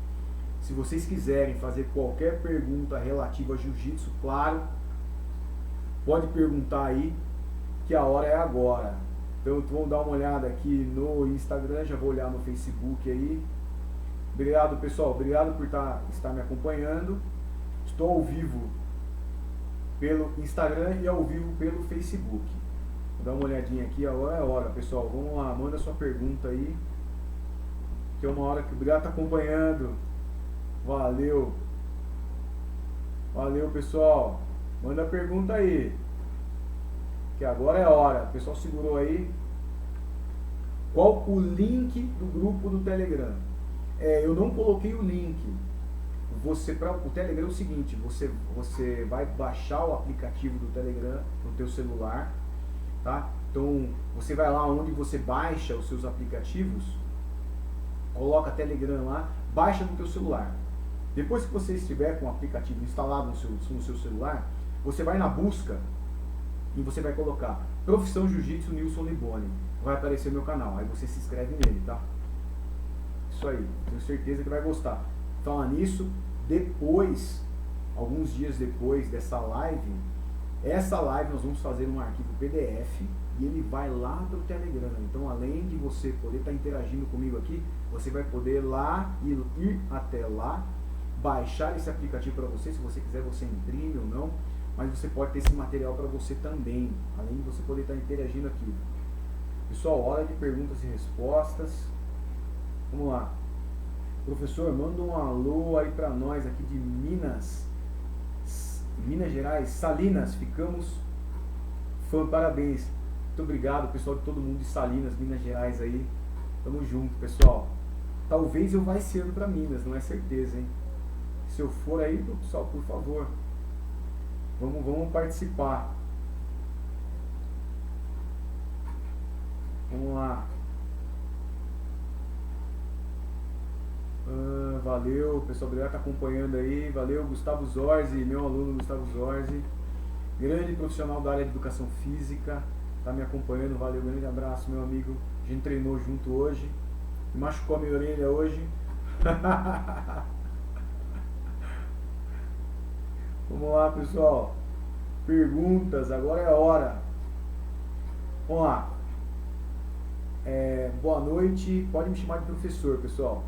Se vocês quiserem fazer qualquer pergunta relativa a jiu-jitsu, claro, pode perguntar aí, que a hora é agora. Então vamos dar uma olhada aqui no Instagram, já vou olhar no Facebook aí. Obrigado, pessoal, obrigado por estar me acompanhando. Estou ao vivo pelo Instagram e ao vivo pelo Facebook. Vou dar uma olhadinha aqui, a hora é hora, pessoal. Vamos lá, manda sua pergunta aí. Que é uma hora que obrigado por estar acompanhando. Valeu. Valeu, pessoal. Manda a pergunta aí. Que agora é a hora. O pessoal segurou aí. Qual o link do grupo do Telegram? Eu não coloquei o link. O Telegram é o seguinte, você vai baixar o aplicativo do Telegram no teu celular, tá? Então, você vai lá onde você baixa os seus aplicativos, coloca Telegram lá, baixa no teu celular. Depois que você estiver com o aplicativo instalado no seu celular, você vai na busca e você vai colocar Profissão Jiu-Jitsu Nilson Liboni. Vai aparecer meu canal, aí você se inscreve nele, tá? Isso aí, tenho certeza que vai gostar. Falar nisso, depois, alguns dias depois dessa live, essa live nós vamos fazer um arquivo PDF e ele vai lá para o Telegram. Então, além de você poder estar interagindo comigo aqui, você vai poder ir até lá, baixar esse aplicativo para você. Se você quiser, você imprime ou não, mas você pode ter esse material para você também, além de você poder estar interagindo aqui. Pessoal, hora de perguntas e respostas. Vamos lá. Professor, manda um alô aí para nós aqui de Minas Gerais, Salinas, ficamos parabéns. Muito obrigado, pessoal, de todo mundo de Salinas, Minas Gerais aí. Tamo junto, pessoal. Talvez eu vá esse ano para Minas, não é certeza, hein? Se eu for aí, pessoal, por favor, vamos participar. Vamos lá. Valeu, o pessoal, obrigado por estar acompanhando aí. Valeu, Gustavo Zorzi, meu aluno Gustavo Zorzi, grande profissional da área de educação física, está me acompanhando. Valeu, grande abraço, meu amigo. A gente treinou junto hoje, machucou a minha orelha hoje. Vamos lá, pessoal, perguntas, agora é a hora. Vamos lá. Boa noite, pode me chamar de professor, pessoal.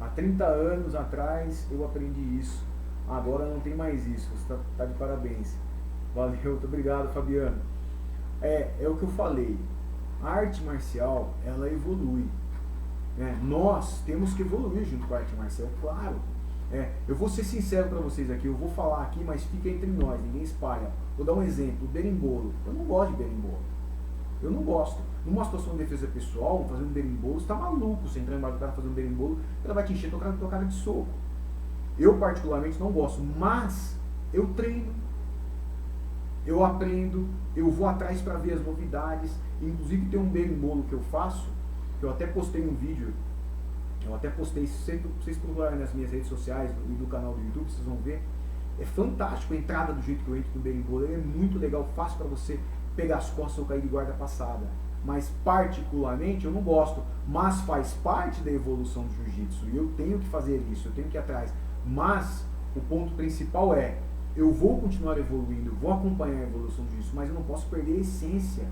Há 30 anos atrás eu aprendi isso, agora não tem mais isso, você tá de parabéns. Valeu, muito obrigado, Fabiano. É o que eu falei, a arte marcial, ela evolui, né? Nós temos que evoluir junto com a arte marcial, claro. Eu vou ser sincero para vocês aqui, eu vou falar aqui, mas fica entre nós, ninguém espalha. Vou dar um exemplo, o berimbolo. Eu não gosto de berimbolo, eu não gosto. Numa situação de defesa pessoal, fazendo um berimbolo, você tá maluco. Você entrar embaixo do cara fazendo um berimbolo, ela vai te encher tua cara de soco. Eu particularmente não gosto, mas eu treino, eu aprendo, eu vou atrás para ver as novidades. Inclusive tem um berimbolo que eu faço, que eu até postei um vídeo, se vocês procurarem nas minhas redes sociais e no canal do YouTube, vocês vão ver. É fantástico a entrada do jeito que eu entro no berimbolo, ele é muito legal, fácil para você pegar as costas ou cair de guarda passada. Mas particularmente eu não gosto, mas faz parte da evolução do jiu-jitsu e eu tenho que fazer isso, eu tenho que ir atrás. Mas o ponto principal é, eu vou continuar evoluindo, vou acompanhar a evolução do jiu-jitsu, mas eu não posso perder a essência,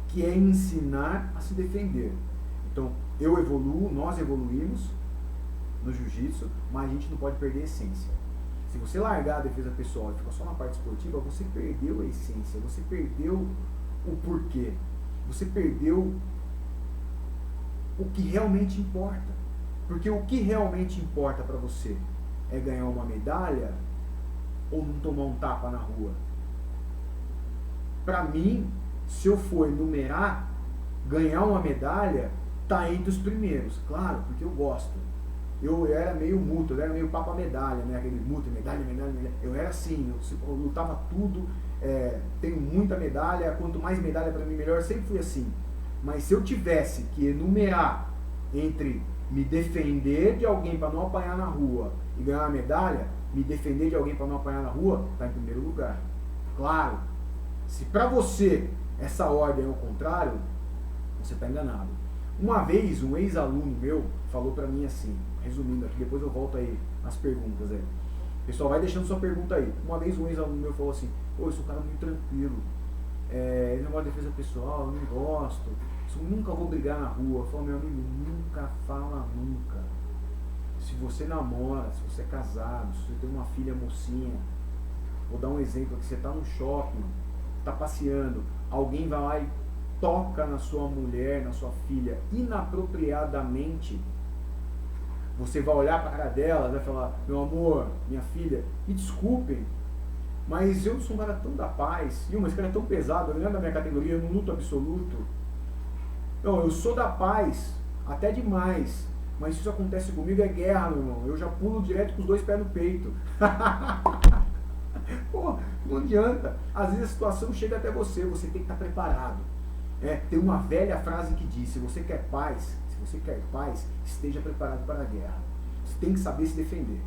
que é ensinar a se defender. Então, eu evoluo, nós evoluímos no jiu-jitsu, mas a gente não pode perder a essência. Se você largar a defesa pessoal e ficar só na parte esportiva, você perdeu a essência, você perdeu o porquê, você perdeu o que realmente importa. Porque o que realmente importa para você é ganhar uma medalha ou não tomar um tapa na rua? Para mim, se eu for enumerar, ganhar uma medalha tá entre os primeiros, claro, porque eu gosto. Eu era meio mútuo, eu era meio papa-medalha, né? Aquele mútuo, medalha. Eu era assim, eu lutava tudo, tenho muita medalha, quanto mais medalha para mim melhor, eu sempre fui assim. Mas se eu tivesse que enumerar entre me defender de alguém para não apanhar na rua e ganhar uma medalha, me defender de alguém para não apanhar na rua, tá em primeiro lugar. Claro, se para você essa ordem é o contrário, você está enganado. Uma vez um ex-aluno meu falou para mim assim, resumindo aqui, depois eu volto aí nas perguntas aí. Pessoal, vai deixando sua pergunta aí. Uma vez um ex-aluno meu falou assim, pô, eu sou um cara muito tranquilo, eu não gosto de defesa pessoal, eu não gosto, eu nunca vou brigar na rua. Eu falo, meu amigo, nunca fala nunca. Se você namora, se você é casado, se você tem uma filha mocinha, vou dar um exemplo aqui, você está no shopping, está passeando, alguém vai lá e toca na sua mulher, na sua filha, inapropriadamente, você vai olhar para a cara dela, vai falar, meu amor, minha filha, me desculpem, mas eu sou um cara tão da paz, mas esse cara é tão pesado, não é da minha categoria, eu não luto absoluto. Não, eu sou da paz, até demais, mas se isso acontece comigo é guerra, meu irmão, eu já pulo direto com os 2 pés no peito. Pô, não adianta, às vezes a situação chega até você tem que estar preparado. Tem uma velha frase que diz, se você quer paz, esteja preparado para a guerra. Você tem que saber se defender.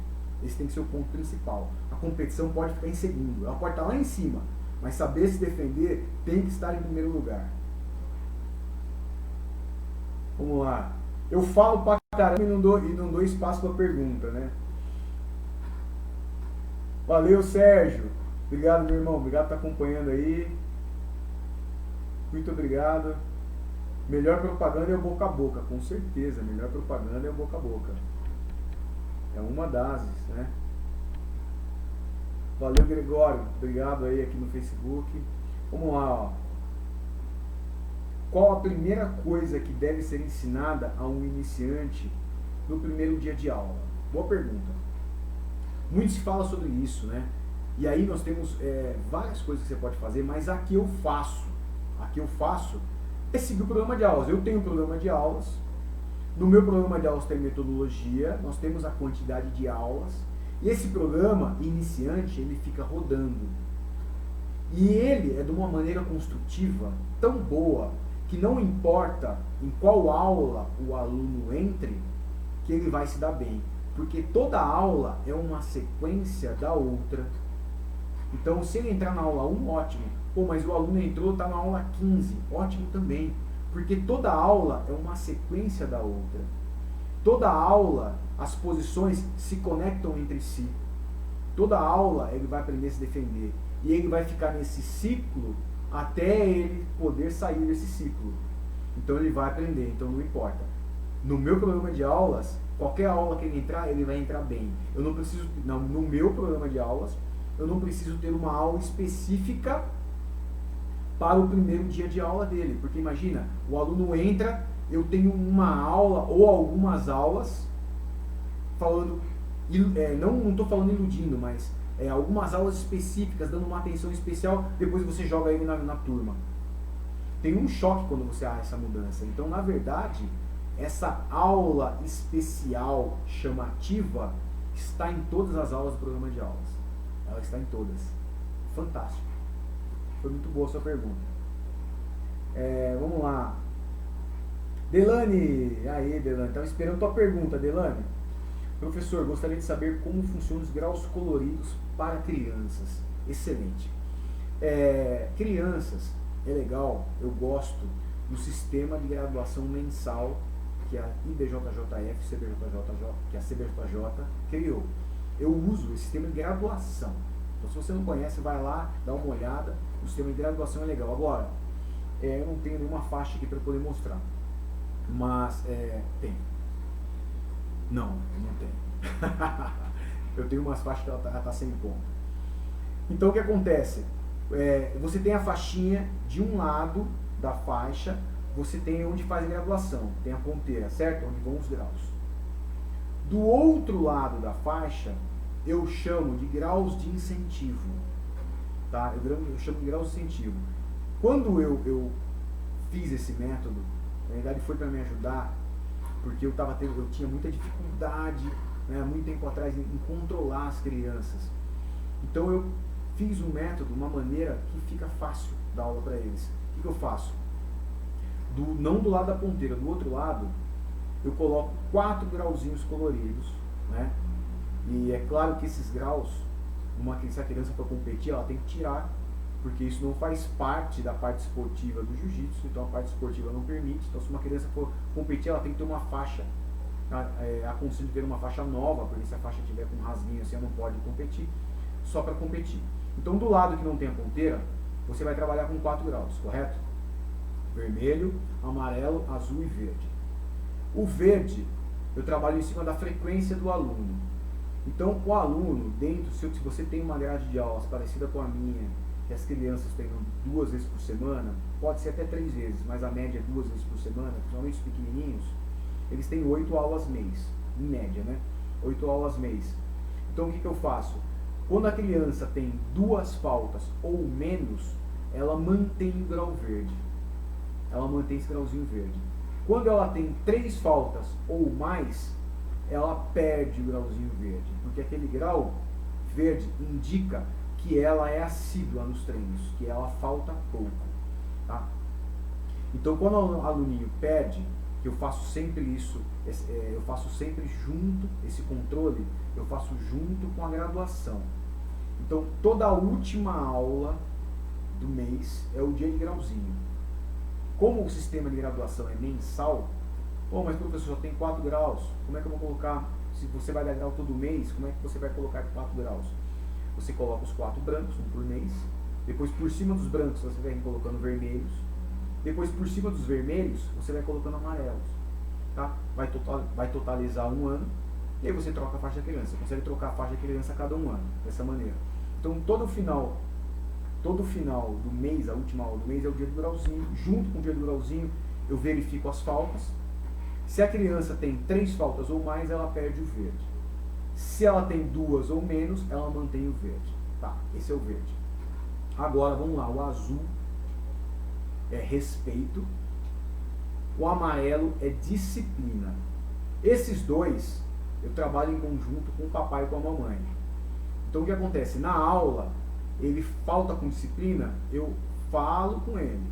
Esse tem que ser o ponto principal. A competição pode ficar em segundo, ela pode estar lá em cima, mas saber se defender tem que estar em primeiro lugar. Vamos lá. Eu falo pra caramba e não dou espaço para pergunta, né? Valeu, Sérgio. Obrigado, meu irmão. Obrigado por estar acompanhando aí. Muito obrigado. Melhor propaganda é o boca a boca, com certeza. Melhor propaganda é o boca a boca. É uma das, né? Valeu, Gregório. Obrigado aí aqui no Facebook. Vamos lá, ó. Qual a primeira coisa que deve ser ensinada a um iniciante no primeiro dia de aula? Boa pergunta. Muito se fala sobre isso, né? E aí nós temos várias coisas que você pode fazer, mas a que eu faço é seguir o programa de aulas. Eu tenho um programa de aulas. No meu programa de aulas tem metodologia, nós temos a quantidade de aulas. E esse programa iniciante, ele fica rodando. E ele é de uma maneira construtiva tão boa que não importa em qual aula o aluno entre, que ele vai se dar bem. Porque toda aula é uma sequência da outra. Então, se ele entrar na aula 1, ótimo. Pô, mas o aluno entrou, está na aula 15. Ótimo também. Porque toda aula é uma sequência da outra. Toda aula, as posições se conectam entre si. Toda aula ele vai aprender a se defender. E ele vai ficar nesse ciclo até ele poder sair desse ciclo. Então ele vai aprender, então não importa. No meu programa de aulas, qualquer aula que ele entrar, ele vai entrar bem. Eu não preciso, no meu programa de aulas, eu não preciso ter uma aula específica para o primeiro dia de aula dele. Porque imagina, o aluno entra, eu tenho uma aula ou algumas aulas falando, não estou falando iludindo, mas algumas aulas específicas, dando uma atenção especial, depois você joga ele na turma. Tem um choque quando você há essa mudança. Então, na verdade, essa aula especial chamativa, está em todas as aulas do programa de aulas. Ela está em todas. Fantástico. Foi muito boa a sua pergunta. Vamos lá. Delane, aí Delane, estava esperando a tua pergunta, Delane. Professor, gostaria de saber como funcionam os graus coloridos para crianças. Excelente. Crianças, é legal, eu gosto do sistema de graduação mensal que a IBJJF, que a CBJJ criou. Eu uso esse sistema de graduação. Então, se você não conhece, vai lá, dá uma olhada. O sistema de graduação é legal. Agora, eu não tenho nenhuma faixa aqui para poder mostrar. Mas, tem. Não, eu não tenho. Eu tenho umas faixas que ela está sem ponto. Então, o que acontece? Você tem a faixinha de um lado da faixa, você tem onde faz a graduação, tem a ponteira, certo? Onde vão os graus. Do outro lado da faixa, eu chamo de graus de incentivo. Tá? Eu chamo de graus de incentivo. Quando eu fiz esse método, na verdade foi para me ajudar, porque eu tinha muita dificuldade, né, muito tempo atrás, em controlar as crianças. Então eu fiz um método, uma maneira que fica fácil dar aula para eles. O que eu faço? Não do lado da ponteira, do outro lado, eu coloco 4 grauzinhos coloridos, né? E é claro que esses graus, se a criança for competir, ela tem que tirar, porque isso não faz parte da parte esportiva do jiu-jitsu, então a parte esportiva não permite. Então, se uma criança for competir, ela tem que ter uma faixa. Aconselho ter uma faixa nova, porque se a faixa tiver com um rasguinho assim, ela não pode competir, só para competir. Então, do lado que não tem a ponteira, você vai trabalhar com 4 graus, correto? Vermelho, amarelo, azul e verde. O verde, eu trabalho em cima da frequência do aluno. Então, o aluno, se você tem uma grade de aulas parecida com a minha, que as crianças têm 2 vezes por semana, pode ser até 3 vezes, mas a média é 2 vezes por semana, principalmente os pequenininhos, eles têm 8 aulas mês, em média, né? 8 aulas mês. Então, o que eu faço? Quando a criança tem 2 faltas ou menos, ela mantém o grau verde. Ela mantém esse grauzinho verde. Quando ela tem 3 faltas ou mais, ela perde o grauzinho verde, porque aquele grau verde indica que ela é assídua nos treinos, que ela falta pouco, tá? Então, quando o aluninho perde, que eu faço sempre isso, eu faço sempre junto, esse controle, eu faço junto com a graduação. Então, toda a última aula do mês é o dia de grauzinho. Como o sistema de graduação é mensal, mas professor, só tem 4 graus, como é que eu vou colocar, se você vai dar grau todo mês, como é que você vai colocar 4 graus? Você coloca os 4 brancos, um por mês, depois por cima dos brancos você vai colocando vermelhos, depois por cima dos vermelhos você vai colocando amarelos, tá? Vai totalizar um ano, e aí você troca a faixa da criança, você consegue trocar a faixa da criança a cada um ano, dessa maneira. Então todo final do mês, a última aula do mês é o dia do grauzinho, junto com o dia do grauzinho eu verifico as faltas. Se a criança tem 3 faltas ou mais, ela perde o verde. Se ela tem 2 ou menos, ela mantém o verde. Tá, esse é o verde. Agora, vamos lá, o azul é respeito, o amarelo é disciplina. Esses dois, eu trabalho em conjunto com o papai e com a mamãe. Então, o que acontece? Na aula, ele falta com disciplina, eu falo com ele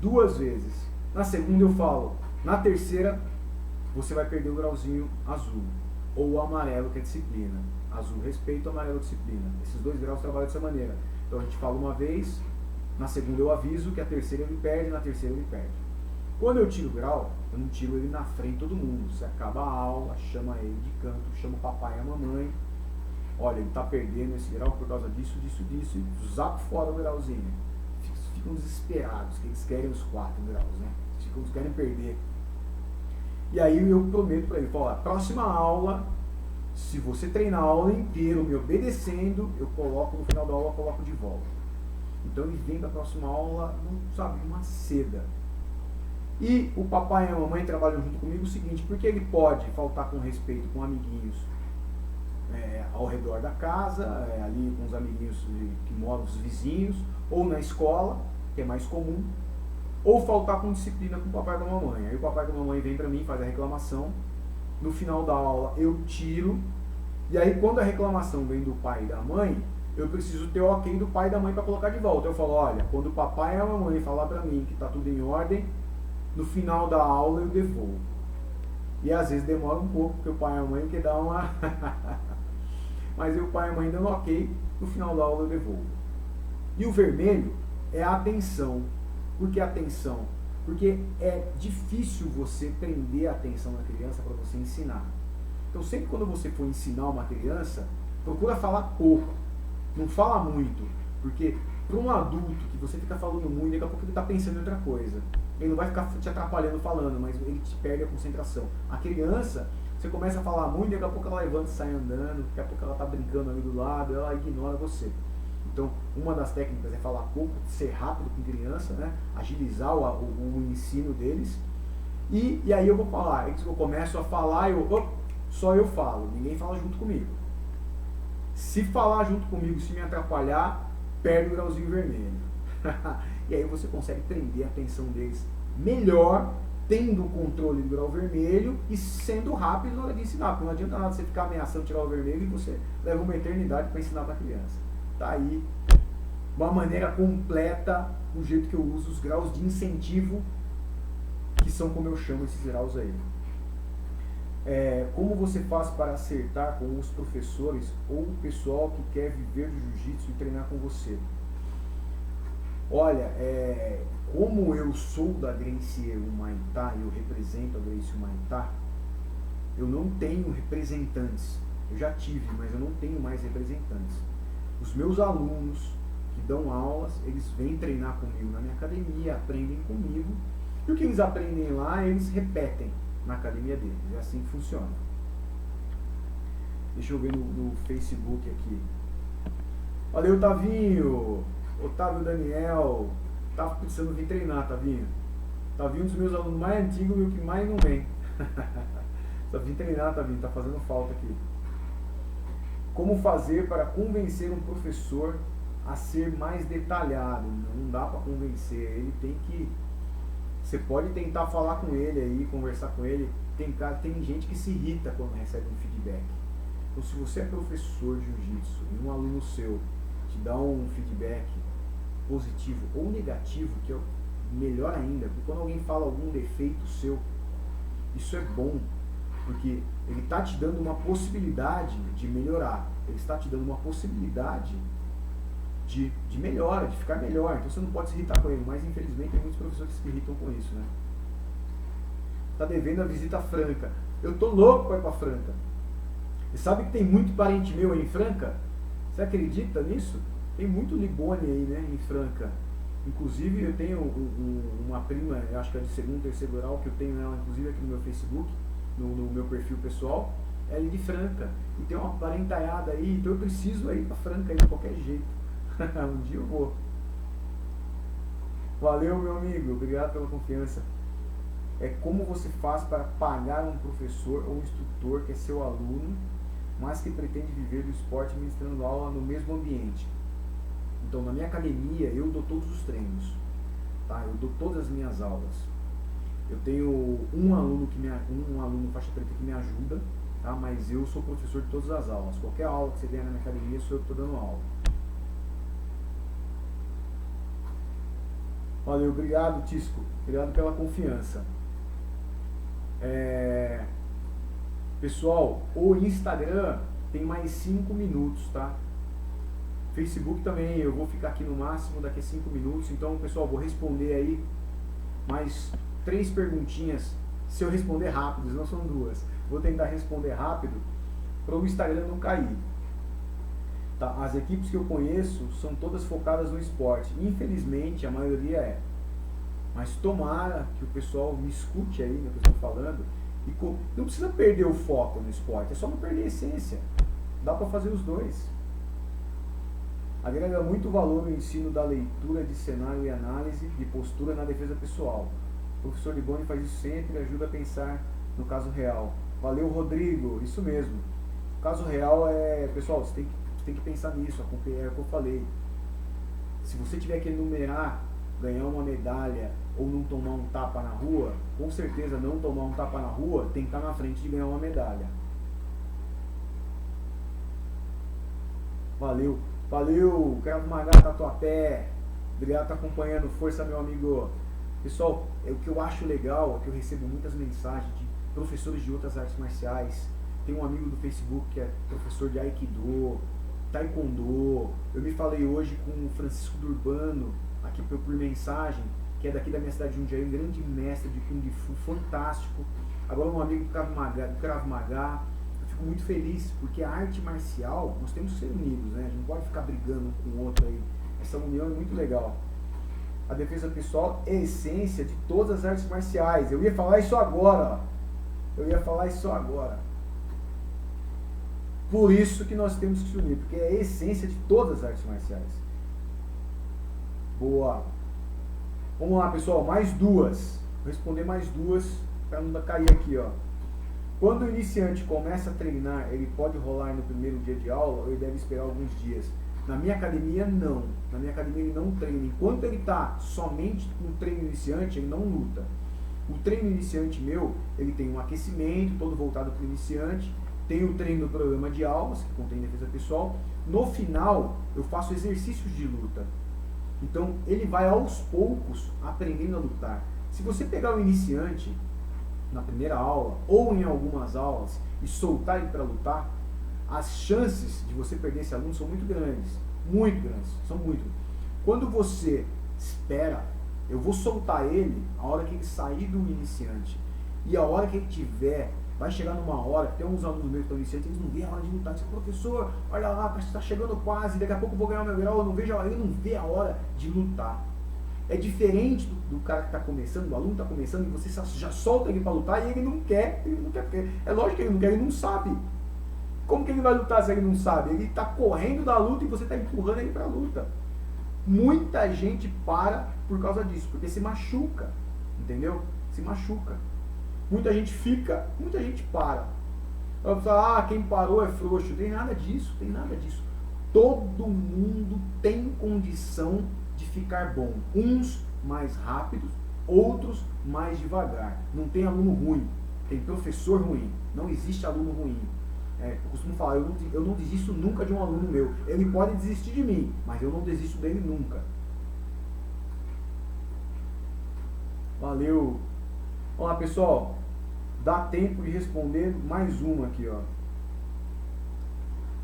2 vezes. Na segunda, eu falo. Na terceira, você vai perder o grauzinho azul, ou o amarelo, que é disciplina. Azul, respeito, amarelo, disciplina. Esses 2 graus trabalham dessa maneira. Então a gente fala uma vez, na segunda eu aviso que a terceira ele perde, na terceira ele perde. Quando eu tiro o grau, eu não tiro ele na frente de todo mundo. Você acaba a aula, chama ele de canto, chama o papai e a mamãe. Olha, ele está perdendo esse grau por causa disso, disso, disso, e zapo fora o grauzinho. Ficam desesperados, que eles querem os 4 graus, né? Eles querem perder. E aí eu prometo para ele, a próxima aula, se você treinar a aula inteira me obedecendo, eu coloco no final da aula, eu coloco de volta. Então ele vem da próxima aula, uma seda. E o papai e a mamãe trabalham junto comigo o seguinte, porque ele pode faltar com respeito com amiguinhos ao redor da casa, ali com os amiguinhos que moram, os vizinhos, ou na escola, que é mais comum, ou faltar com disciplina com o papai e com a mamãe. Aí o papai e a mamãe vem para mim, faz a reclamação, no final da aula eu tiro E aí quando a reclamação vem do pai e da mãe, eu preciso ter o ok do pai e da mãe para colocar de volta. Eu falo, olha, quando o papai e a mamãe falar para mim que está tudo em ordem, no final da aula eu devolvo. E às vezes demora um pouco, porque o pai e a mãe quer dar uma... Mas o pai e a mãe dando ok, no final da aula eu devolvo. E o vermelho é a atenção. Por que atenção? Porque é difícil você prender a atenção da criança para você ensinar. Então sempre quando você for ensinar uma criança, procura falar pouco. Não fala muito. Porque para um adulto que você fica falando muito, daqui a pouco ele está pensando em outra coisa. Ele não vai ficar te atrapalhando falando, mas ele te perde a concentração. A criança, você começa a falar muito, daqui a pouco ela levanta e sai andando, daqui a pouco ela está brincando ali do lado, ela ignora você. Então, uma das técnicas é falar pouco, ser rápido com criança, né? Agilizar o ensino deles. E aí eu vou falar, eu começo a falar, só eu falo, ninguém fala junto comigo. Se falar junto comigo, se me atrapalhar, perde o grauzinho vermelho. E aí você consegue prender a atenção deles melhor, tendo o controle do grau vermelho e sendo rápido na hora de ensinar. Porque não adianta nada você ficar ameaçando tirar o vermelho e você leva uma eternidade para ensinar para a criança. Tá aí uma maneira completa, o jeito que eu uso os graus de incentivo, que são como eu chamo esses graus aí. Como você faz para acertar com os professores ou o pessoal que quer viver do jiu-jitsu e treinar com você? Olha, como eu sou da Gracie Humaitá e eu represento a Gracie Humaitá, eu não tenho representantes. Eu já tive, mas eu não tenho mais representantes. Os meus alunos que dão aulas, eles vêm treinar comigo na minha academia, aprendem comigo, e o que eles aprendem lá, eles repetem na academia deles. É assim que funciona. Deixa eu ver no Facebook aqui. Valeu, Tavinho! Otávio Daniel, tá precisando vir treinar, Tavinho. Tavinho, um dos meus alunos mais antigos e o que mais não vem. Tá vindo treinar, Tavinho, tá fazendo falta aqui. Como fazer para convencer um professor a ser mais detalhado? Não dá para convencer, ele tem que... Você pode tentar falar com ele aí, conversar com ele. Tem gente que se irrita quando recebe um feedback. Então se você é professor de jiu-jitsu e um aluno seu te dá um feedback positivo ou negativo, que é melhor ainda, porque quando alguém fala algum defeito seu, isso é bom, porque ele está te dando uma possibilidade de melhorar, ele está te dando uma possibilidade de melhora, de ficar melhor. Então você não pode se irritar com ele, mas infelizmente tem muitos professores que se irritam com isso, né? Tá devendo a visita a Franca. Eu tô louco para ir para Franca. E sabe que tem muito parente meu aí em Franca? Você acredita nisso? Tem muito Libone aí, né, em Franca. Inclusive eu tenho uma prima, eu acho que é de segundo, terceiro grau, que eu tenho ela inclusive aqui no meu Facebook, no meu perfil pessoal, ela é de Franca. E tem uma parentaiada aí, então eu preciso ir para Franca aí de qualquer jeito. Um dia eu vou. Valeu, meu amigo, obrigado pela confiança. Como você faz para pagar um professor ou um instrutor que é seu aluno, mas que pretende viver do esporte ministrando aula no mesmo ambiente? Então, na minha academia, eu dou todos os treinos, tá? Eu dou todas as minhas aulas. Eu tenho um aluno faixa preta que me ajuda, tá? Mas eu sou professor de todas as aulas. Qualquer aula que você venha na minha academia, sou eu que estou dando aula. Valeu, obrigado, Tisco. Obrigado pela confiança. Pessoal, o Instagram tem mais 5 minutos, tá? Facebook também, eu vou ficar aqui no máximo daqui a 5 minutos. Então, pessoal, vou responder aí mais 3 perguntinhas. Se eu responder rápido, não são 2. Vou tentar responder rápido para o Instagram não cair. Tá? As equipes que eu conheço são todas focadas no esporte. Infelizmente, a maioria é. Mas tomara que o pessoal me escute aí no que eu estou falando. E não precisa perder o foco no esporte, é só não perder a essência. Dá para fazer os dois. Agrega muito valor no ensino da leitura de cenário e análise de postura na defesa pessoal. O professor Liboni faz isso sempre e ajuda a pensar no caso real. Valeu, Rodrigo, isso mesmo. O caso real pessoal, você tem que pensar nisso, é o que eu falei. Se você tiver que enumerar, ganhar uma medalha ou não tomar um tapa na rua, com certeza não tomar um tapa na rua tem que estar na frente de ganhar uma medalha. Valeu. Valeu, Krav Maga Tatuapé. Obrigado por estar acompanhando. Força, meu amigo. Pessoal, o que eu acho legal é que eu recebo muitas mensagens de professores de outras artes marciais. Tem um amigo do Facebook que é professor de Aikido, Taekwondo. Eu me falei hoje com o Francisco Durbano, aqui por mensagem, que é daqui da minha cidade de Jundiaí, um grande mestre de Kung Fu, fantástico. Agora um amigo do Krav Maga. Eu fico muito feliz, porque a arte marcial, nós temos que ser unidos, né? A gente não pode ficar brigando um com o outro aí. Essa união é muito legal. A defesa pessoal é a essência de todas as artes marciais. Eu ia falar isso agora, ó. Por isso que nós temos que se unir, porque é a essência de todas as artes marciais. Boa. Vamos lá, pessoal, mais duas. Vou responder mais duas para não cair aqui, ó. Quando o iniciante começa a treinar, ele pode rolar no primeiro dia de aula ou ele deve esperar alguns dias? Na minha academia, não. Na minha academia ele não treina. Enquanto ele está somente no treino iniciante, ele não luta. O treino iniciante meu, ele tem um aquecimento todo voltado para o iniciante, tem o treino do programa de aulas, que contém defesa pessoal. No final, eu faço exercícios de luta. Então, ele vai aos poucos aprendendo a lutar. Se você pegar o iniciante na primeira aula, ou em algumas aulas, e soltar ele para lutar, as chances de você perder esse aluno são muito grandes. Muito grandes. São muito. Quando você espera, eu vou soltar ele a hora que ele sair do iniciante. E a hora que ele tiver, vai chegar numa hora, tem uns alunos meus que estão iniciantes, eles não veem a hora de lutar. Dizem, professor, olha lá, está chegando quase, daqui a pouco eu vou ganhar o meu grau, eu não vejo a hora. Ele não vê a hora de lutar. É diferente do cara que está começando, do aluno está começando, e você já solta ele para lutar e ele não quer, porque é lógico que ele não quer, ele não sabe. Como que ele vai lutar se ele não sabe? Ele está correndo da luta e você está empurrando ele para a luta. Muita gente para por causa disso, porque se machuca, entendeu? Se machuca. Muita gente fica, muita gente para. Vai falar, quem parou é frouxo. Tem nada disso, tem nada disso. Todo mundo tem condição de ficar bom. Uns mais rápidos, outros mais devagar. Não tem aluno ruim, tem professor ruim. Não existe aluno ruim. Eu costumo falar, eu não desisto nunca de um aluno meu. Ele pode desistir de mim, mas eu não desisto dele nunca. Valeu. Olá, pessoal. Dá tempo de responder mais uma aqui, ó.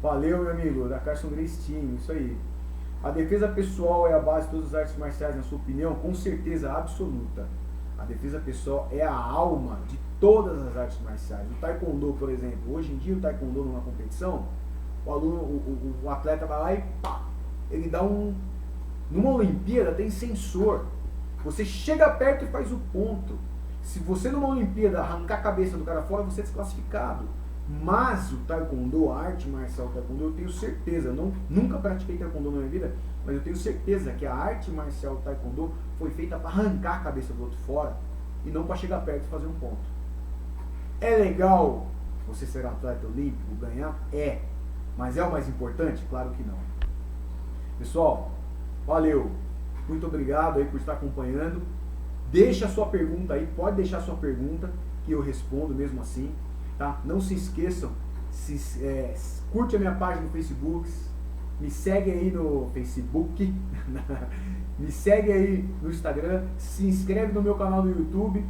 Valeu, meu amigo, da Carson Grace Team, isso aí. A defesa pessoal é a base de todas as artes marciais, na sua opinião? Com certeza absoluta. A defesa pessoal é a alma de todas as artes marciais. O Taekwondo, por exemplo, hoje em dia o Taekwondo numa competição, o aluno, o atleta vai lá e pá, ele dá um... Numa Olimpíada tem sensor. Você chega perto e faz o ponto. Se você numa Olimpíada arrancar a cabeça do cara fora, você é desclassificado. Mas o Taekwondo, a arte marcial Taekwondo, eu tenho certeza, nunca pratiquei Taekwondo na minha vida, mas eu tenho certeza que a arte marcial Taekwondo foi feita para arrancar a cabeça do outro fora e não para chegar perto e fazer um ponto. É legal você ser atleta olímpico, ganhar? É. Mas é o mais importante? Claro que não. Pessoal, valeu. Muito obrigado aí por estar acompanhando. Deixa a sua pergunta aí, pode deixar a sua pergunta que eu respondo mesmo assim. Tá? Não se esqueçam, curte a minha página no Facebook, me segue aí no Facebook, me segue aí no Instagram, se inscreve no meu canal no YouTube,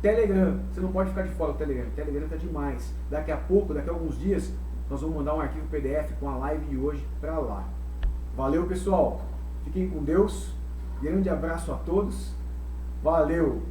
Telegram, você não pode ficar de fora do Telegram, o Telegram tá demais. Daqui a pouco, daqui a alguns dias, nós vamos mandar um arquivo PDF com a live de hoje para lá. Valeu, pessoal, fiquem com Deus, grande abraço a todos, valeu!